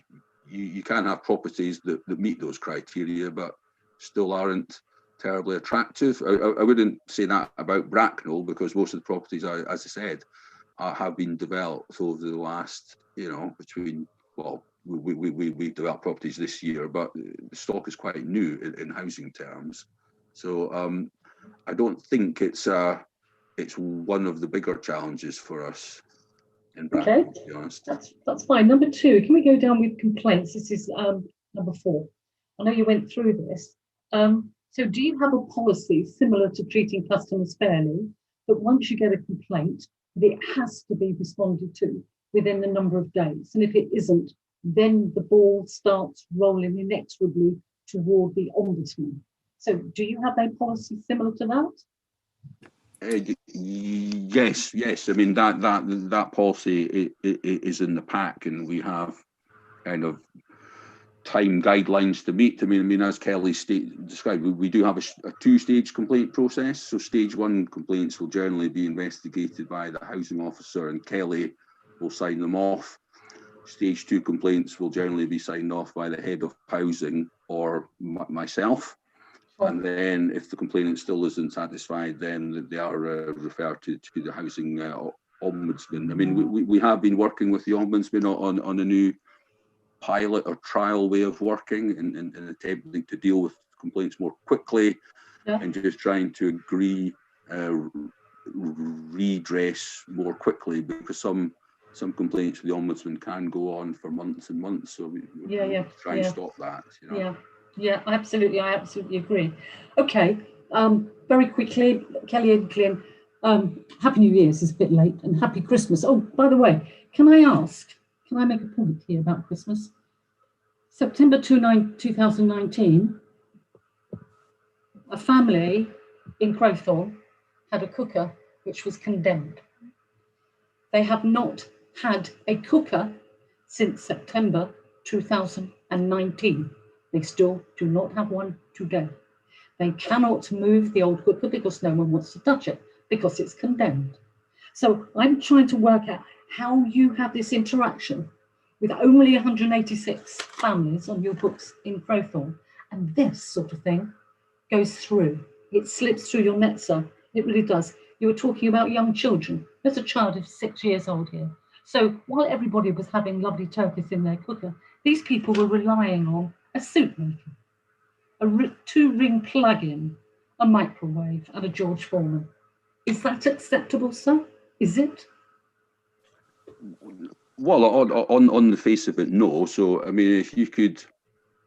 you can have properties that meet those criteria but still aren't terribly attractive. I wouldn't say that about Bracknell, because most of the properties, as I said, have been developed over the last, you know, between, well, we developed properties this year, but the stock is quite new in housing terms. So I don't think it's one of the bigger challenges for us in Bracknell, Okay, to be honest. That's fine. Number 2, can we go down with complaints? This is number 4. I know you went through this. So do you have a policy similar to treating customers fairly, that once you get a complaint, it has to be responded to within the number of days. And if it isn't, then the ball starts rolling inexorably toward the ombudsman. So do you have a policy similar to that? Yes. I mean, that policy is in the pack, and we have kind of time guidelines to meet. I mean, as Kelly described, we do have a two-stage complaint process. So stage one complaints will generally be investigated by the housing officer, and Kelly will sign them off. Stage two complaints will generally be signed off by the head of housing or myself. And then if the complainant still isn't satisfied, then they are referred to the housing ombudsman. I mean, we have been working with the ombudsman on a new pilot or trial way of working and attempting to deal with complaints more quickly, and just trying to agree redress more quickly, because some complaints with the ombudsman can go on for months and months. So we try and stop that. You know? Yeah, absolutely. I absolutely agree. Okay, very quickly, Kelly and Glyn, Happy New Year's is a bit late, and Happy Christmas. Oh, by the way, can I make a point here about Christmas? September 2019, a family in Crowthorne had a cooker which was condemned. They have not had a cooker since September 2019. They still do not have one today. They cannot move the old cooker because no one wants to touch it, because it's condemned. So I'm trying to work out how you have this interaction with only 186 families on your books in Crowthorne, and this sort of thing goes through. It slips through your net, sir. It really does. You were talking about young children. There's a child who's 6 years old here. So while everybody was having lovely turkeys in their cooker, these people were relying on a soup maker, a two-ring plug-in, a microwave, and a George Foreman. Is that acceptable, sir? Is it? Well, on the face of it, no. So, I mean, if you could,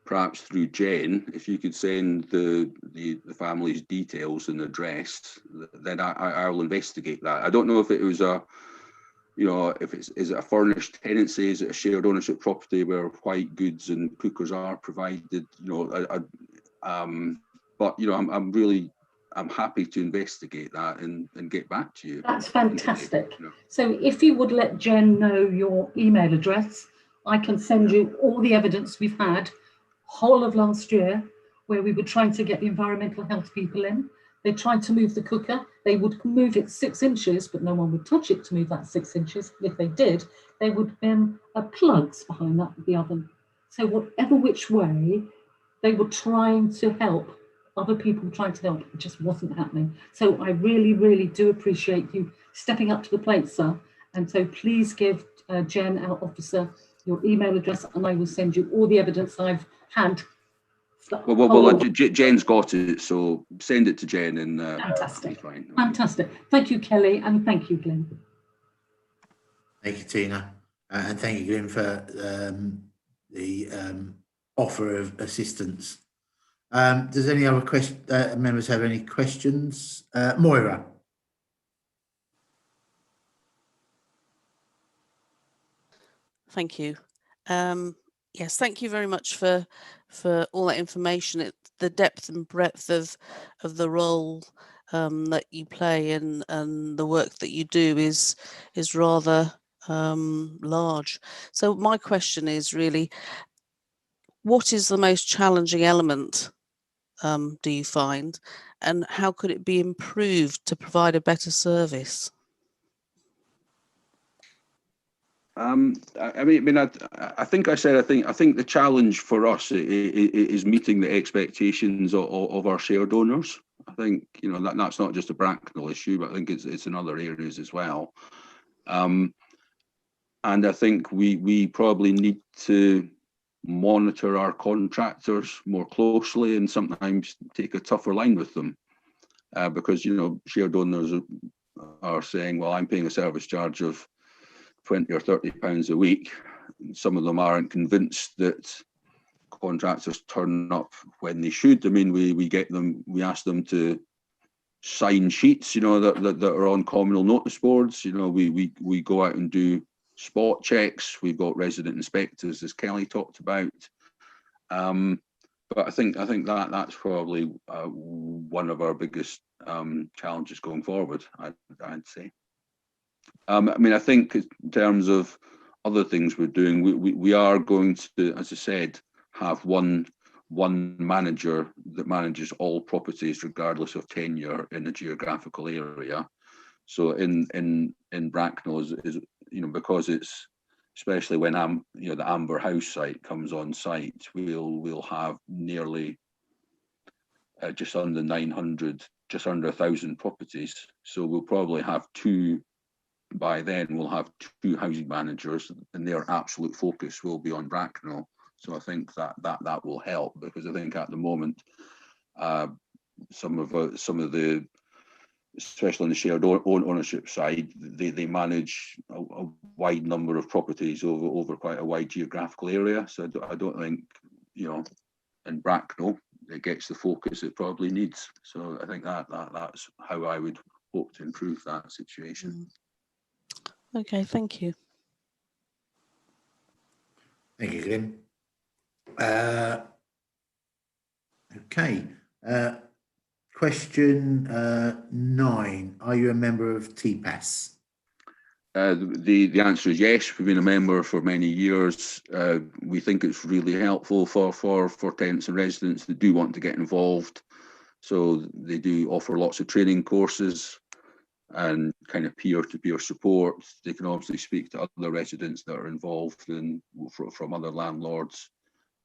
perhaps through Jen, if you could send the family's details and address, then I will investigate that. I don't know if it was is it a furnished tenancy, is it a shared ownership property where white goods and cookers are provided? But I'm happy to investigate that and get back to you. That's fantastic. So if you would let Jen know your email address, I can send you all the evidence we've had whole of last year, where we were trying to get the environmental health people in. They tried to move the cooker. They would move it 6 inches, but no one would touch it to move that 6 inches. If they did, they would have been plugs behind that the oven. So whatever which way, they were trying to help. Other people trying to help, it just wasn't happening. So I really, really do appreciate you stepping up to the plate, sir. And so please give Jen, our officer, your email address, and I will send you all the evidence I've had. Well, Jen's got it, so send it to Jen, and fantastic. Fine. Okay. Fantastic. Thank you, Kelly, and thank you, Glyn. Thank you, Tina, and thank you, Glyn, for the offer of assistance. Does any other members have any questions? Moira. Thank you. Yes, thank you very much for all that information. The depth and breadth of the role that you play and the work that you do is rather large. So my question is really, what is the most challenging element do you find, and how could it be improved to provide a better service? I think the challenge for us is meeting the expectations of our shared owners. I think that's not just a Bracknell issue, but I think it's in other areas as well. And I think we probably need to monitor our contractors more closely and sometimes take a tougher line with them, because shared owners are saying, well, I'm paying a service charge of £20 or £30 a week. Some of them aren't convinced that contractors turn up when they should. I mean, we ask them to sign sheets, you know, that are on communal notice boards. You know, we go out and do spot checks. We've got resident inspectors, as Kelly talked about. But I think that's probably one of our biggest challenges going forward, I'd say. I mean, I think in terms of other things we're doing, we are going to, as I said, have one manager that manages all properties regardless of tenure in a geographical area. So in Bracknell is you know, because it's, especially when the Amber House site comes on site, we'll have nearly just under 900, just under 1,000 properties. So we'll probably have by then we'll have two housing managers, and their absolute focus will be on Bracknell. So I think that will help, because I think at the moment some of the, especially on the shared ownership side, they manage a wide number of properties over quite a wide geographical area. So I don't think, you know, in Bracknell it gets the focus it probably needs. So I think that's how I would hope to improve that situation. Okay, thank you. Thank you, Glenn. Okay. Question 9. Are you a member of TPAS? The answer is yes. We've been a member for many years. We think it's really helpful for tenants and residents that do want to get involved. So they do offer lots of training courses and kind of peer-to-peer support. They can obviously speak to other residents that are involved from other landlords.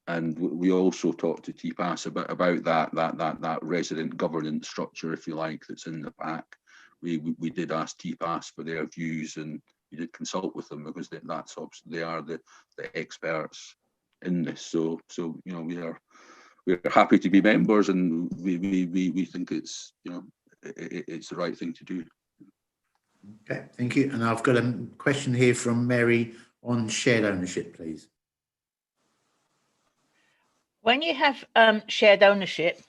And we also talk to TPAS about that resident governance structure, if you like, that's in the pack. We did ask TPAS for their views, and we did consult with them, because they are the experts in this. So you know, we're happy to be members, and we think it's, you know, it's the right thing to do. Okay, thank you. And I've got a question here from Mary on shared ownership, please. When you have shared ownership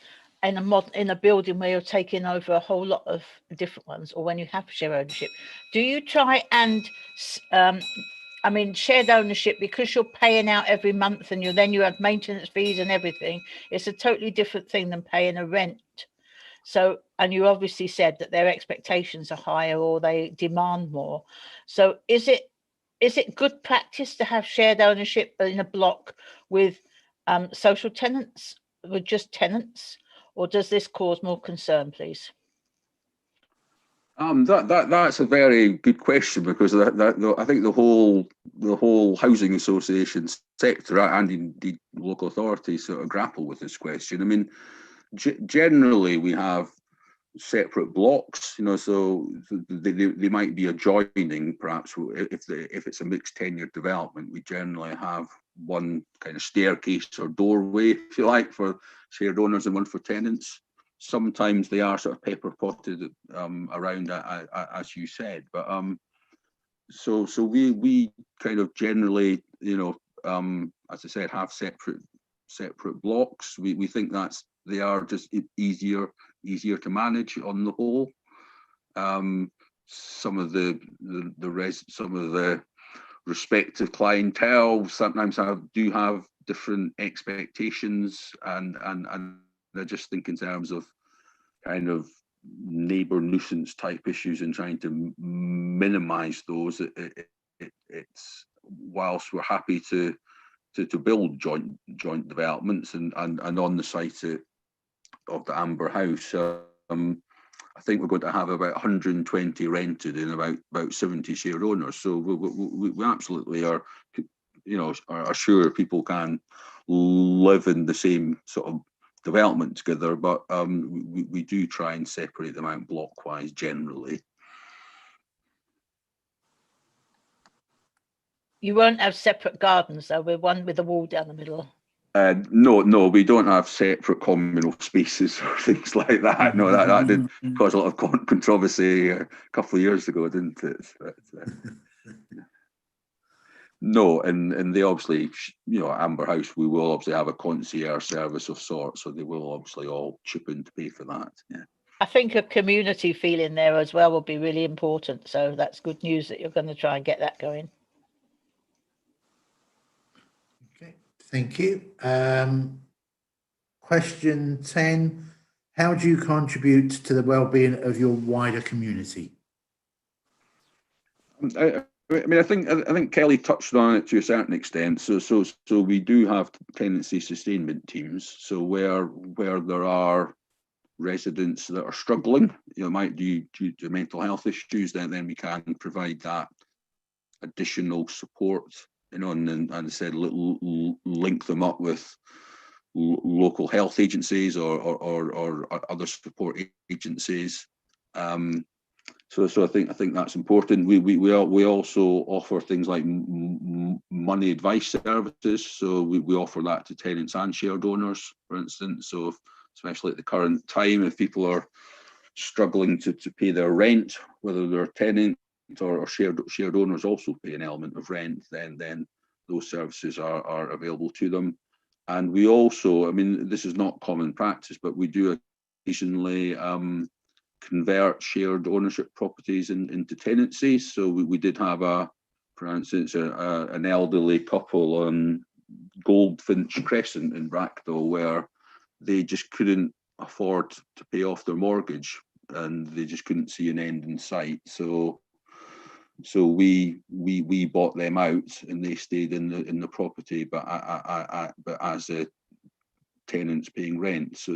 in a building where you're taking over a whole lot of different ones, or when you have shared ownership, do you try and I mean, shared ownership, because you're paying out every month and you have maintenance fees and everything, it's a totally different thing than paying a rent. So, and you obviously said that their expectations are higher, or they demand more. So is it good practice to have shared ownership in a block with social tenants, with just tenants, or does this cause more concern, please? That's a very good question, because I think the whole housing association sector, and indeed local authorities, sort of grapple with this question. I mean, generally we have separate blocks, you know, so they might be adjoining. Perhaps if it's a mixed tenure development, we generally have one kind of staircase or doorway, if you like, for shared owners and one for tenants. Sometimes they are sort of pepper potted around, as you said, but so we kind of generally, you know, as I said, have separate blocks. We think they are just easier to manage on the whole. Some of the respective clientele sometimes do have different expectations, and I just think in terms of kind of neighbour nuisance type issues and trying to minimise those, it's whilst we're happy to build joint developments and on the site of the Amber House, I think we're going to have about 120 rented and about 70 shared owners. So we absolutely are, you know, are sure people can live in the same sort of development together, but we do try and separate them out block-wise generally. You won't have separate gardens though, with one with a wall down the middle? No, we don't have separate communal spaces or things like that. No, that did cause a lot of controversy a couple of years ago, didn't it? But, no, and they obviously, you know, Amber House, we will obviously have a concierge service of sorts, so they will obviously all chip in to pay for that. Yeah. I think a community feeling there as well will be really important. So that's good news that you're going to try and get that going. Okay, thank you. Question 10. How do you contribute to the well-being of your wider community? I think Kelly touched on it to a certain extent. So we do have tenancy sustainment teams. So where there are residents that are struggling, might due to mental health issues, then we can provide that additional support, and said link them up with local health agencies or other support agencies. So I think that's important. We also offer things like money advice services. So we offer that to tenants and shared owners, for instance. So especially at the current time, if people are struggling to pay their rent, whether they're tenant or shared owners also pay an element of rent, then those services are available to them. And we also, this is not common practice, but we do occasionally convert shared ownership properties into tenancies. So we did have for instance, an elderly couple on Goldfinch Crescent in Bracknell where they just couldn't afford to pay off their mortgage and they just couldn't see an end in sight. So we bought them out and they stayed in the property, but as a tenants paying rent. So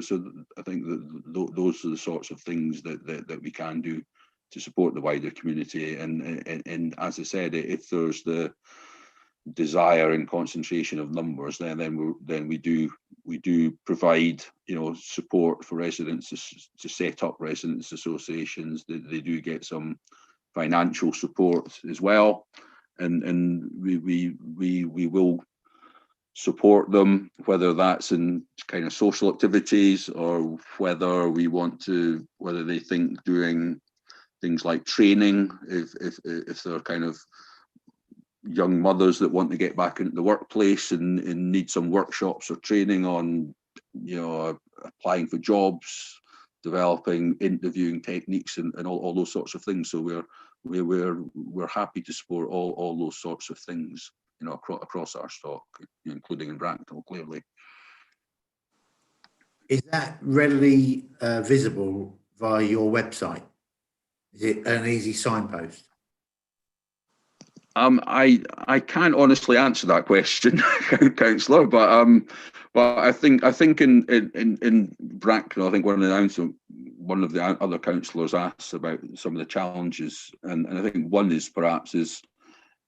I think that those are the sorts of things that we can do to support the wider community. And as I said, if there's the desire and concentration of numbers, then we do provide support for residents to set up residents associations. They do get some financial support as well, and we will support them, whether that's in kind of social activities or whether they think doing things like training, if they're kind of young mothers that want to get back into the workplace and need some workshops or training on, applying for jobs, developing interviewing techniques and all those sorts of things. So we're happy to support all those sorts of things, across our stock, including in Bracknell, clearly. Is that readily visible via your website? Is it an easy signpost? I can't honestly answer that question, Councillor, but I think in Bracknell, I think one of the other councillors asked about some of the challenges, and I think one is perhaps is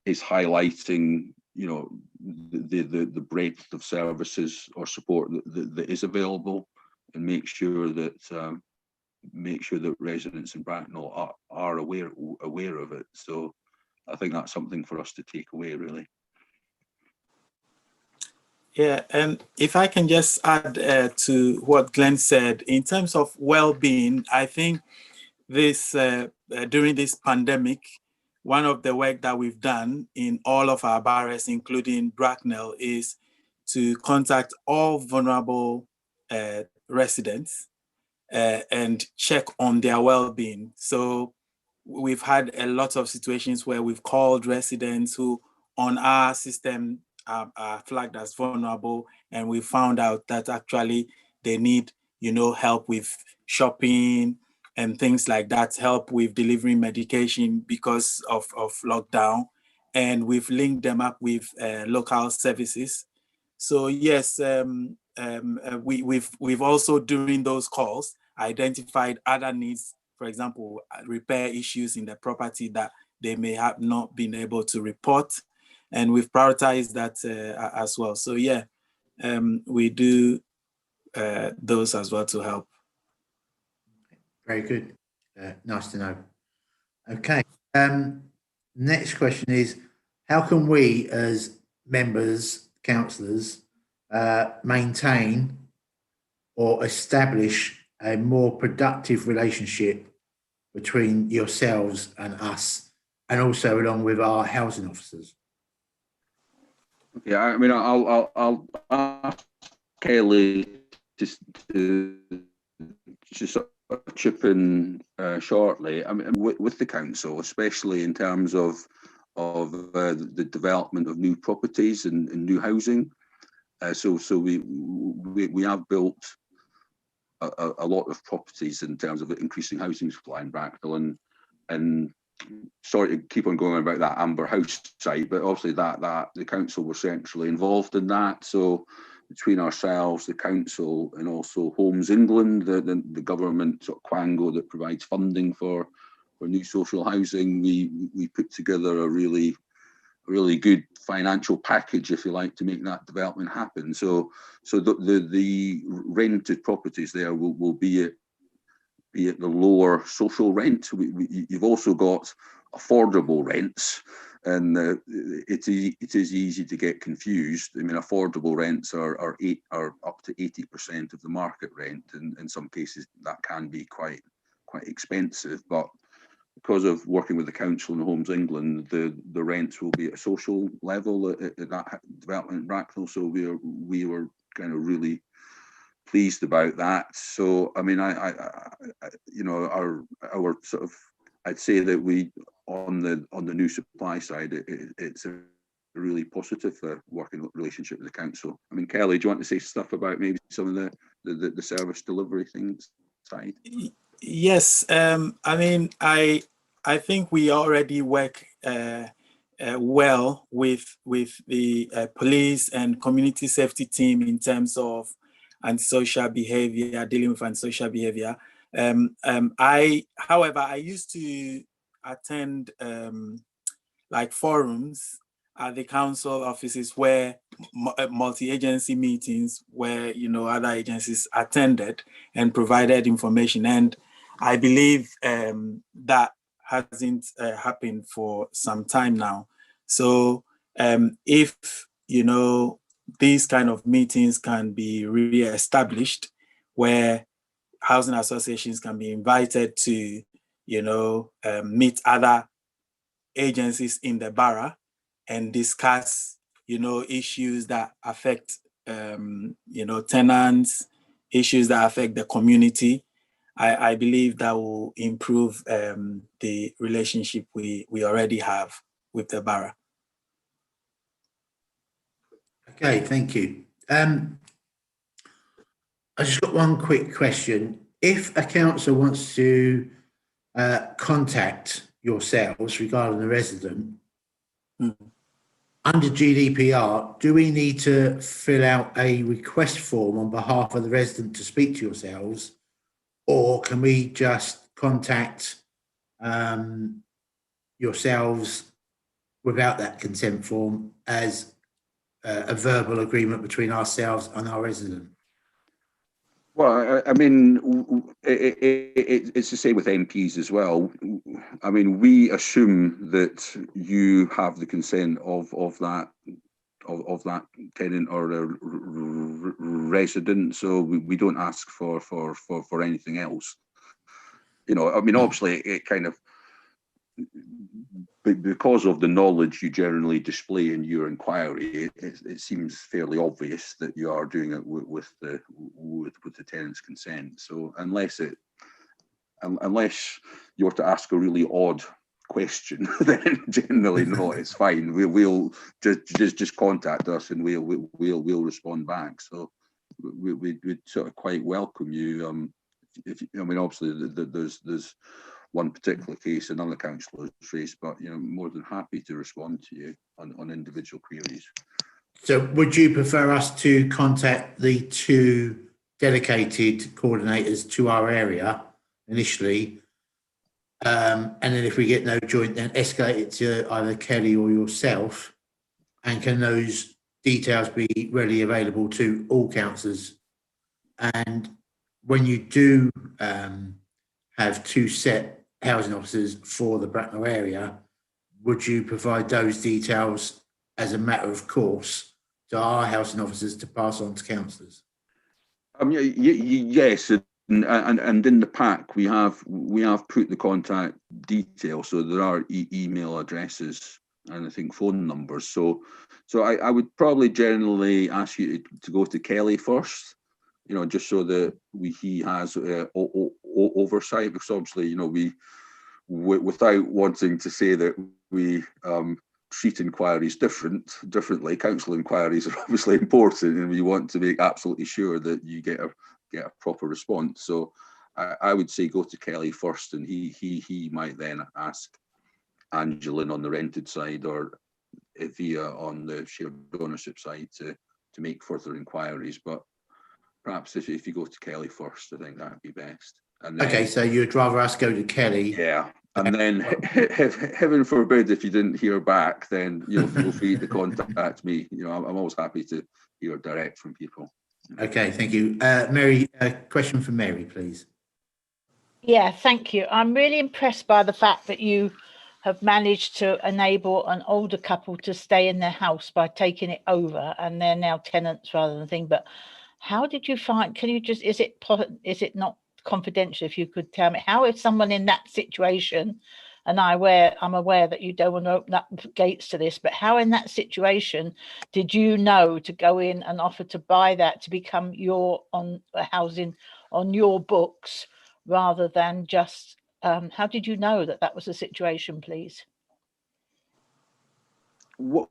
highlighting the breadth of services or support that is available, and make sure that residents in Bracknell are aware of it. So I think that's something for us to take away, really. Yeah, and if I can just add to what Glenn said, in terms of well-being, I think this during this pandemic, one of the work that we've done in all of our boroughs, including Bracknell, is to contact all vulnerable residents and check on their well-being. So we've had a lot of situations where we've called residents who on our system are flagged as vulnerable, and we found out that actually they need help with shopping and things like that, help with delivering medication because of lockdown, and we've linked them up with local services. So yes, we've also during those calls identified other needs, for example, repair issues in the property that they may have not been able to report, and we've prioritized that as well. So yeah, we do those as well to help. Very good. Nice to know. Okay. Next question is, how can we as members, councillors, maintain or establish a more productive relationship between yourselves and us, and also along with our housing officers? Yeah, I'll ask Kelly to sort chip in shortly. I mean, with the council, especially in terms of the development of new properties and new housing. So we have built a lot of properties in terms of increasing housing supply in Bracknell, and sorry to keep on going on about that Amber House site, but obviously that the council were centrally involved in that. So between ourselves, the council, and also Homes England, the government sort of quango that provides funding for new social housing, we put together a really good financial package, if you like, to make that development happen. So the rented properties there will be at the lower social rent. You've also got affordable rents, and it is easy to get confused. I mean, affordable rents are up to 80% of the market rent, and in some cases that can be quite expensive. But because of working with the council and Homes England, the rents will be at a social level at that development in Bracknell. So we were kind of really pleased about that. So I mean, I you know, our sort of, I'd say that we on the new supply side, it's a really positive working relationship with the council. I mean, Kelly, do you want to say stuff about maybe some of the service delivery things side? Yes, I mean, I think we already work well with the police and community safety team in terms of antisocial behavior, dealing with antisocial behavior. However, I used to attend like forums at the council offices where multi-agency meetings where, you know, other agencies attended and provided information. And I believe that hasn't happened for some time now. So if, you know, these kind of meetings can be re-established where housing associations can be invited to, you know, meet other agencies in the borough and discuss, you know, issues that affect, you know, tenants, issues that affect the community, I believe that will improve the relationship we already have with the borough. Okay, thank you. I just got one quick question. If a council wants to contact yourselves regarding the resident, under GDPR, do we need to fill out a request form on behalf of the resident to speak to yourselves, or can we just contact yourselves without that consent form as a verbal agreement between ourselves and our resident? Well, I mean, it's the same with MPs as well. I mean, we assume that you have the consent of that tenant or a resident, so we don't ask for anything else. You know, I mean, obviously, it kind of, because of the knowledge you generally display in your inquiry, it seems fairly obvious that you are doing it with the tenant's consent. So unless you're to ask a really odd question, then generally no, it's fine. We'll just contact us and we'll respond back. So we'd sort of quite welcome you. I mean, obviously there's one particular case another councillor has raised, but you know, more than happy to respond to you on individual queries. So would you prefer us to contact the two dedicated coordinators to our area initially, and then if we get no joint, then escalate it to either Kelly or yourself? And can those details be readily available to all councillors? And when you do have two set housing officers for the Bracknell area, would you provide those details as a matter of course to our housing officers to pass on to councillors? Yes, and in the pack we have put the contact details, so there are email addresses and I think phone numbers. So I would probably generally ask you to go to Kelly first, you know, just so that he has oversight, because obviously, you know, without wanting to say that we treat inquiries differently, council inquiries are obviously important, and we want to make absolutely sure that you get a proper response. So I would say go to Kelly first, and he might then ask Angelin on the rented side, or Via on the shared ownership side, to make further inquiries. But perhaps if you go to Kelly first, I think that'd be best. And then, okay, so you'd rather us go to Kelly? Yeah. And then, heaven forbid, if you didn't hear back, then, you know, feel free to contact me. You know, I'm always happy to hear direct from people. Okay, thank you. Mary, a question for Mary, please. Yeah, thank you. I'm really impressed by the fact that you have managed to enable an older couple to stay in their house by taking it over, and they're now tenants rather than thing. But how did you find, can you just, is it not confidential if you could tell me, how is someone in that situation, and I'm aware that you don't want to open up gates to this, but how in that situation did you know to go in and offer to buy that to become your housing on your books, rather than just how did you know that was the situation, please? Well,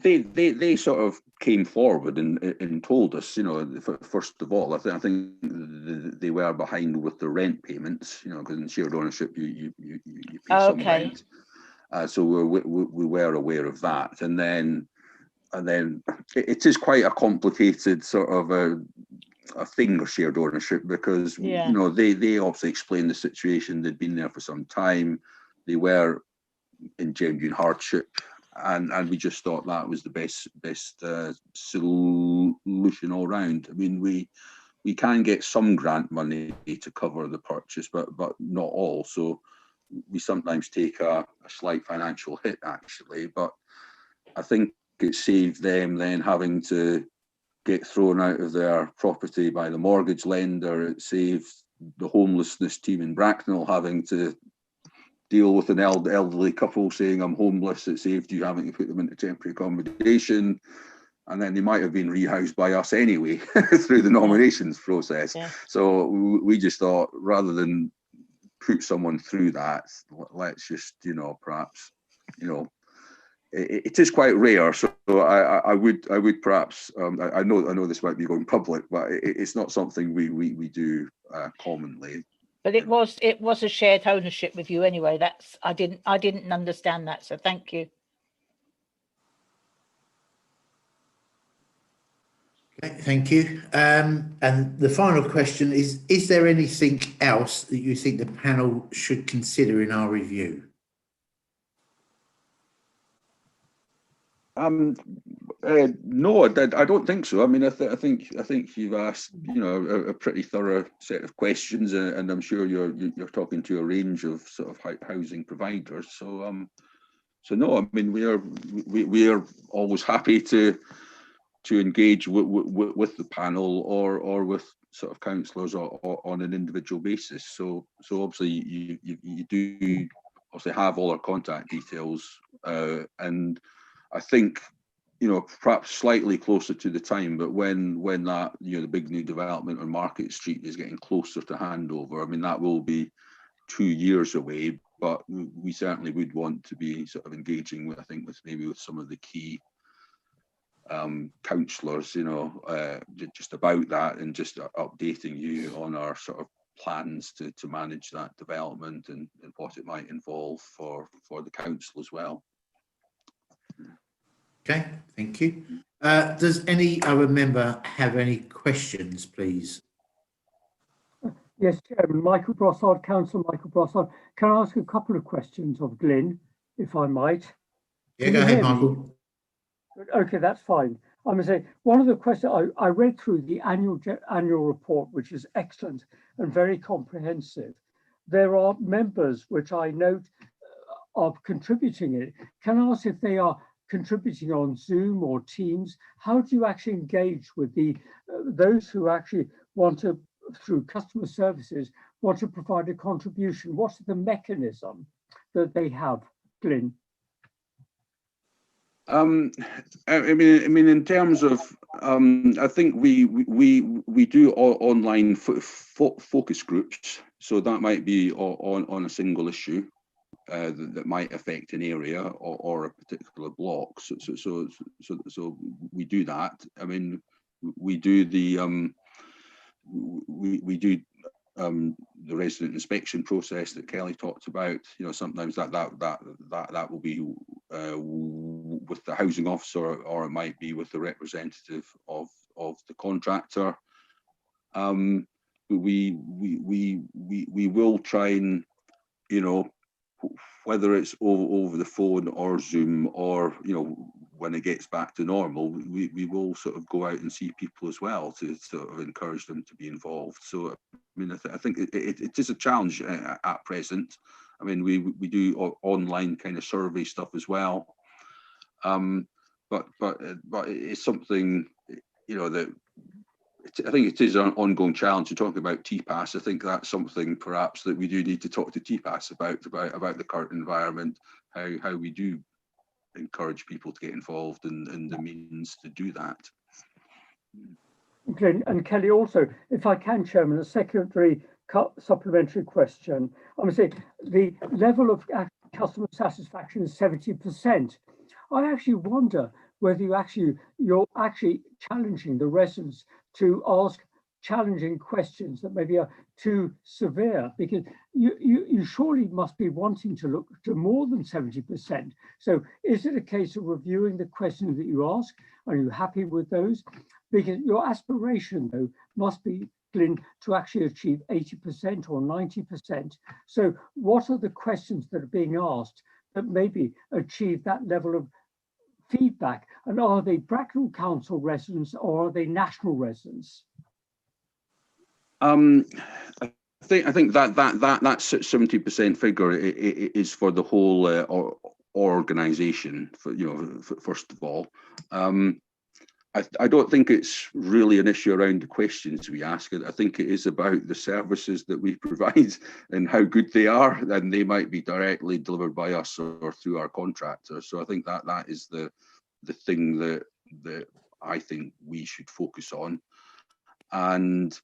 they sort of came forward and told us, you know, first of all, I think they were behind with the rent payments, you know, because in shared ownership you pay some rent. So we were aware of that, and then it is quite a complicated sort of a thing of shared ownership, because you know, they obviously explained the situation. They'd been there for some time, they were in genuine hardship, and we just thought that was the best solution all round. I mean, we can get some grant money to cover the purchase, but not all. So we sometimes take a slight financial hit, actually. But I think it saved them then having to get thrown out of their property by the mortgage lender. It saved the homelessness team in Bracknell having to deal with an elderly couple saying, I'm homeless. It saved you having to put them into temporary accommodation. And then they might have been rehoused by us anyway through the nominations process. So we just thought, rather than put someone through that, let's just, you know, perhaps, you know, it is quite rare. So I would perhaps, I know this might be going public, but it's not something we do commonly. But it was a shared ownership with you anyway. That's I didn't understand that. So thank you. Okay, thank you. And the final question is there anything else that you think the panel should consider in our review? No, I don't think so. I mean, I think you've asked, you know, a pretty thorough set of questions, and I'm sure you're talking to a range of sort of housing providers. So so no, I mean, we are always happy to engage with the panel or with sort of councillors on an individual basis. So obviously you do obviously have all our contact details, and I think, you know, perhaps slightly closer to the time, but when that, you know, the big new development on Market Street is getting closer to handover, I mean, that will be 2 years away, but we certainly would want to be sort of engaging with, I think, with some of the key councillors, you know, just about that, and just updating you on our sort of plans to manage that development and what it might involve for the council as well. Okay, thank you. Does any other member have any questions, please? Yes, Chairman, Michael Brossard, Councillor Michael Brossard. Can I ask a couple of questions of Glyn, if I might? Yeah, go ahead, Michael. Okay, that's fine. I'm going to say, one of the questions, I read through the annual report, which is excellent and very comprehensive. There are members which I note are contributing it. Can I ask if they are contributing on Zoom or Teams? How do you actually engage with those who actually want to, through customer services, want to provide a contribution? What's the mechanism that they have, Glyn? I mean, in terms of, I think we do online focus groups, so that might be on a single issue that might affect an area or a particular block. So we do that. I mean, we do the we do the resident inspection process that Kelly talked about. You know, sometimes that will be with the housing officer, or it might be with the representative of the contractor. We will try and, you know, whether it's over the phone or Zoom, or, you know, when it gets back to normal, we will sort of go out and see people as well to sort of encourage them to be involved. So, I mean, I think it is a challenge at present. I mean, we do online kind of survey stuff as well. But it's something, you know, that I think it is an ongoing challenge. To talk about TPAS, I think that's something perhaps that we do need to talk to TPAS about the current environment, how we do encourage people to get involved and the means to do that. Glenn and Kelly, also, if I can, Chairman, a secondary supplementary question. Obviously, the level of customer satisfaction is 70%. I actually wonder whether you're actually challenging the residents to ask challenging questions that maybe are too severe, because you surely must be wanting to look to more than 70%. So is it a case of reviewing the questions that you ask? Are you happy with those? Because your aspiration, though, must be, Glyn, to actually achieve 80% or 90%. So what are the questions that are being asked that maybe achieve that level of feedback? And are they Bracknell Council residents, or are they national residents? I think that 70% figure is for the whole organisation. First of all, I don't think it's really an issue around the questions we ask. I think it is about the services that we provide and how good they are, and they might be directly delivered by us or through our contractors. So I think that is the thing that I think we should focus on, and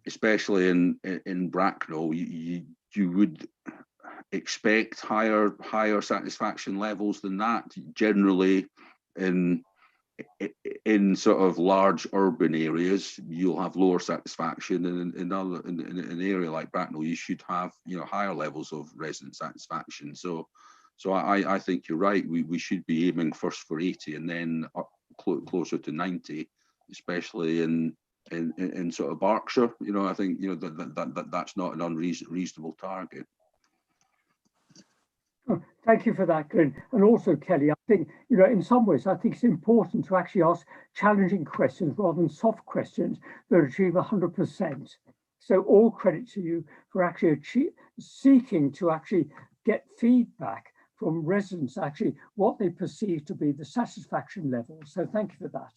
especially in Bracknell, you would expect higher satisfaction levels than that. Generally, in sort of large urban areas, you'll have lower satisfaction, and in an area like Bracknell, you should have, you know, higher levels of resident satisfaction. So I think you're right. We should be aiming first for 80 and then up closer to 90, especially in sort of Berkshire. You know, I think, you know, that's not an unreasonable target. Oh, thank you for that, Glyn. And also, Kelly, I think, you know, in some ways, I think it's important to actually ask challenging questions rather than soft questions that achieve 100%. So all credit to you for actually seeking to actually get feedback from residents, actually what they perceive to be the satisfaction level. So thank you for that.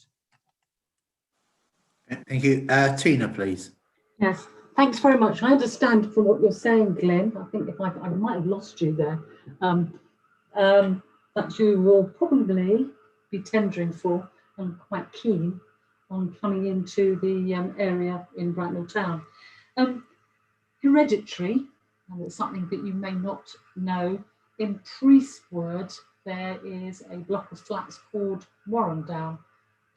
Thank you. Tina, please. Yes, thanks very much. I understand from what you're saying, Glenn. I think if I might have lost you there, that you will probably be tendering for and quite keen on coming into the area in Bracknell Town. Hereditary, and it's something that you may not know, in Priestwood there is a block of flats called Warrendown.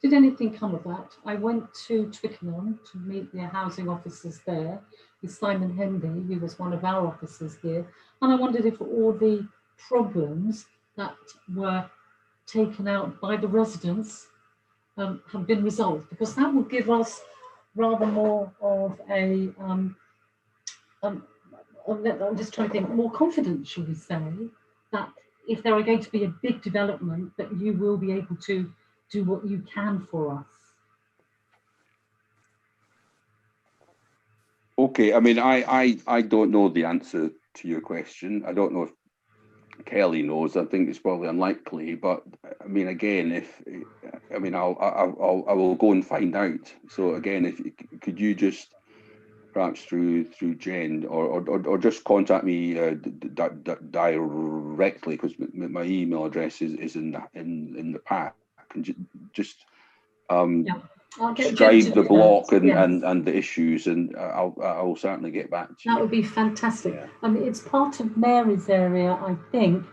Did anything come of that? I went to Twickenham to meet the housing officers there with Simon Hendy, who was one of our officers here, and I wondered if all the problems that were taken out by the residents have been resolved, because that will give us rather more of a, I'm just trying to think, more confidence, should we say, that if there are going to be a big development, that you will be able to do what you can for us. Okay, I mean, I don't know the answer to your question. I don't know if Kelly knows. I think it's probably unlikely, but I mean, again, I will go and find out. So again, could you just perhaps through Jen, or just contact me directly, because my email address is in the pack, and just describe the block and the issues, and I'll certainly get back to you. That would be fantastic. It's part of Mary's area, I think.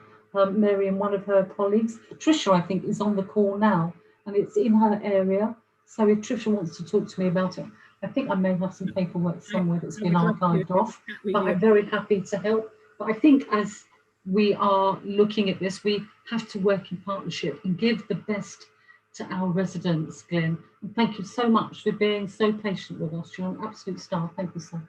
Mary and one of her colleagues, Tricia, I think, is on the call now, and it's in her area. So if Tricia wants to talk to me about it, I think I may have some paperwork somewhere that's been archived off, but I'm very happy to help. But I think as we are looking at this, we have to work in partnership and give the best to our residents, Glenn. And thank you so much for being so patient with us. You're an absolute star. Thank you, sir.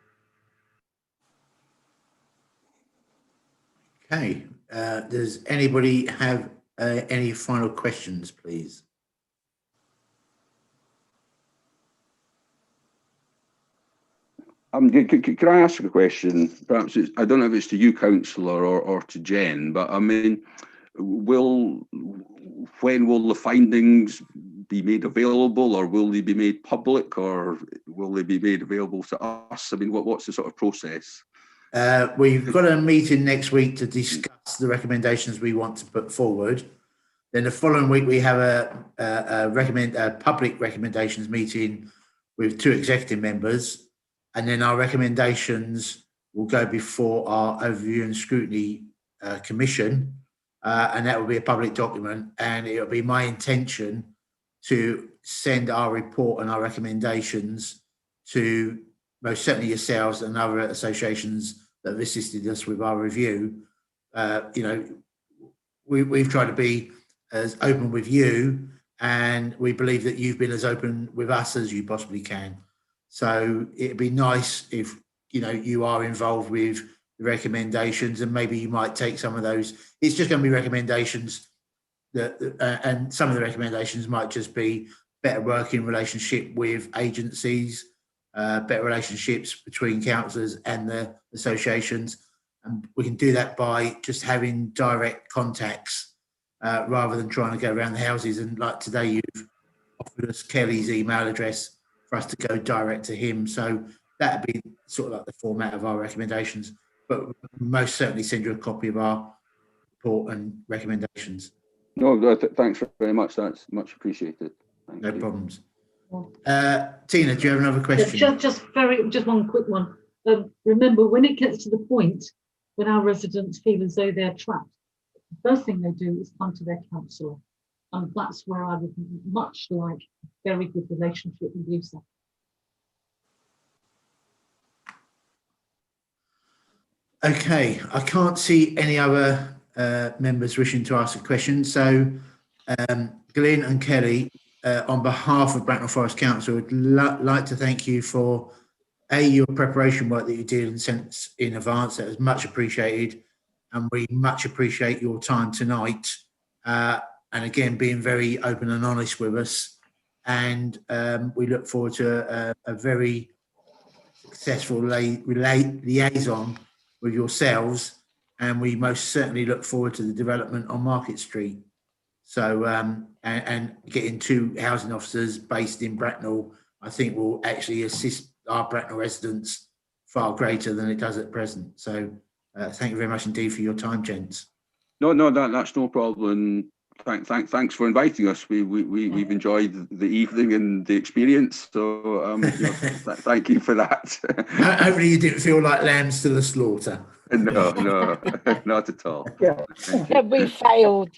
Okay. Does anybody have any final questions, please? Can I ask a question? Perhaps I don't know if it's to you, councillor, or to Jen, but I mean, when will the findings be made available, or will they be made public, or will they be made available to us? I mean, what's the sort of process? We've got a meeting next week to discuss the recommendations we want to put forward. Then the following week we have a public recommendations meeting with 2 executive members, and then our recommendations will go before our overview and scrutiny commission, and that will be a public document. And it'll be my intention to send our report and our recommendations to most certainly yourselves and other associations that have assisted us with our review. You know, we've tried to be as open with you, and we believe that you've been as open with us as you possibly can. So it'd be nice if, you know, you are involved with the recommendations, and maybe you might take some of those. It's just going to be recommendations that, and some of the recommendations might just be better working relationship with agencies, better relationships between councillors and the associations. And we can do that by just having direct contacts rather than trying to go around the houses. And like today, you've offered us Kelly's email address for us to go direct to him. So that'd be sort of like the format of our recommendations, but most certainly send you a copy of our report and recommendations. No, thanks very much. That's much appreciated. Thank you. Problems. Tina, do you have another question? Just one quick one. Remember, when it gets to the point when our residents feel as though they're trapped, the first thing they do is come to their councillor. And that's where I would much like a very good relationship with you, sir. Okay, I can't see any other members wishing to ask a question. So Glenn and Kelly, on behalf of Bracknell Forest Council, would like to thank you for your preparation work that you did and sent in advance. That was much appreciated, and we much appreciate your time tonight. And again, being very open and honest with us. And we look forward to a very successful liaison with yourselves. And we most certainly look forward to the development on Market Street. So, and getting 2 housing officers based in Bracknell, I think will actually assist our Bracknell residents far greater than it does at present. So thank you very much indeed for your time, gents. No, that's no problem. Thanks for inviting us. We've enjoyed the evening and the experience. So you know, thank you for that. Hopefully you didn't feel like lambs to the slaughter. No, not at all. Yeah, we failed.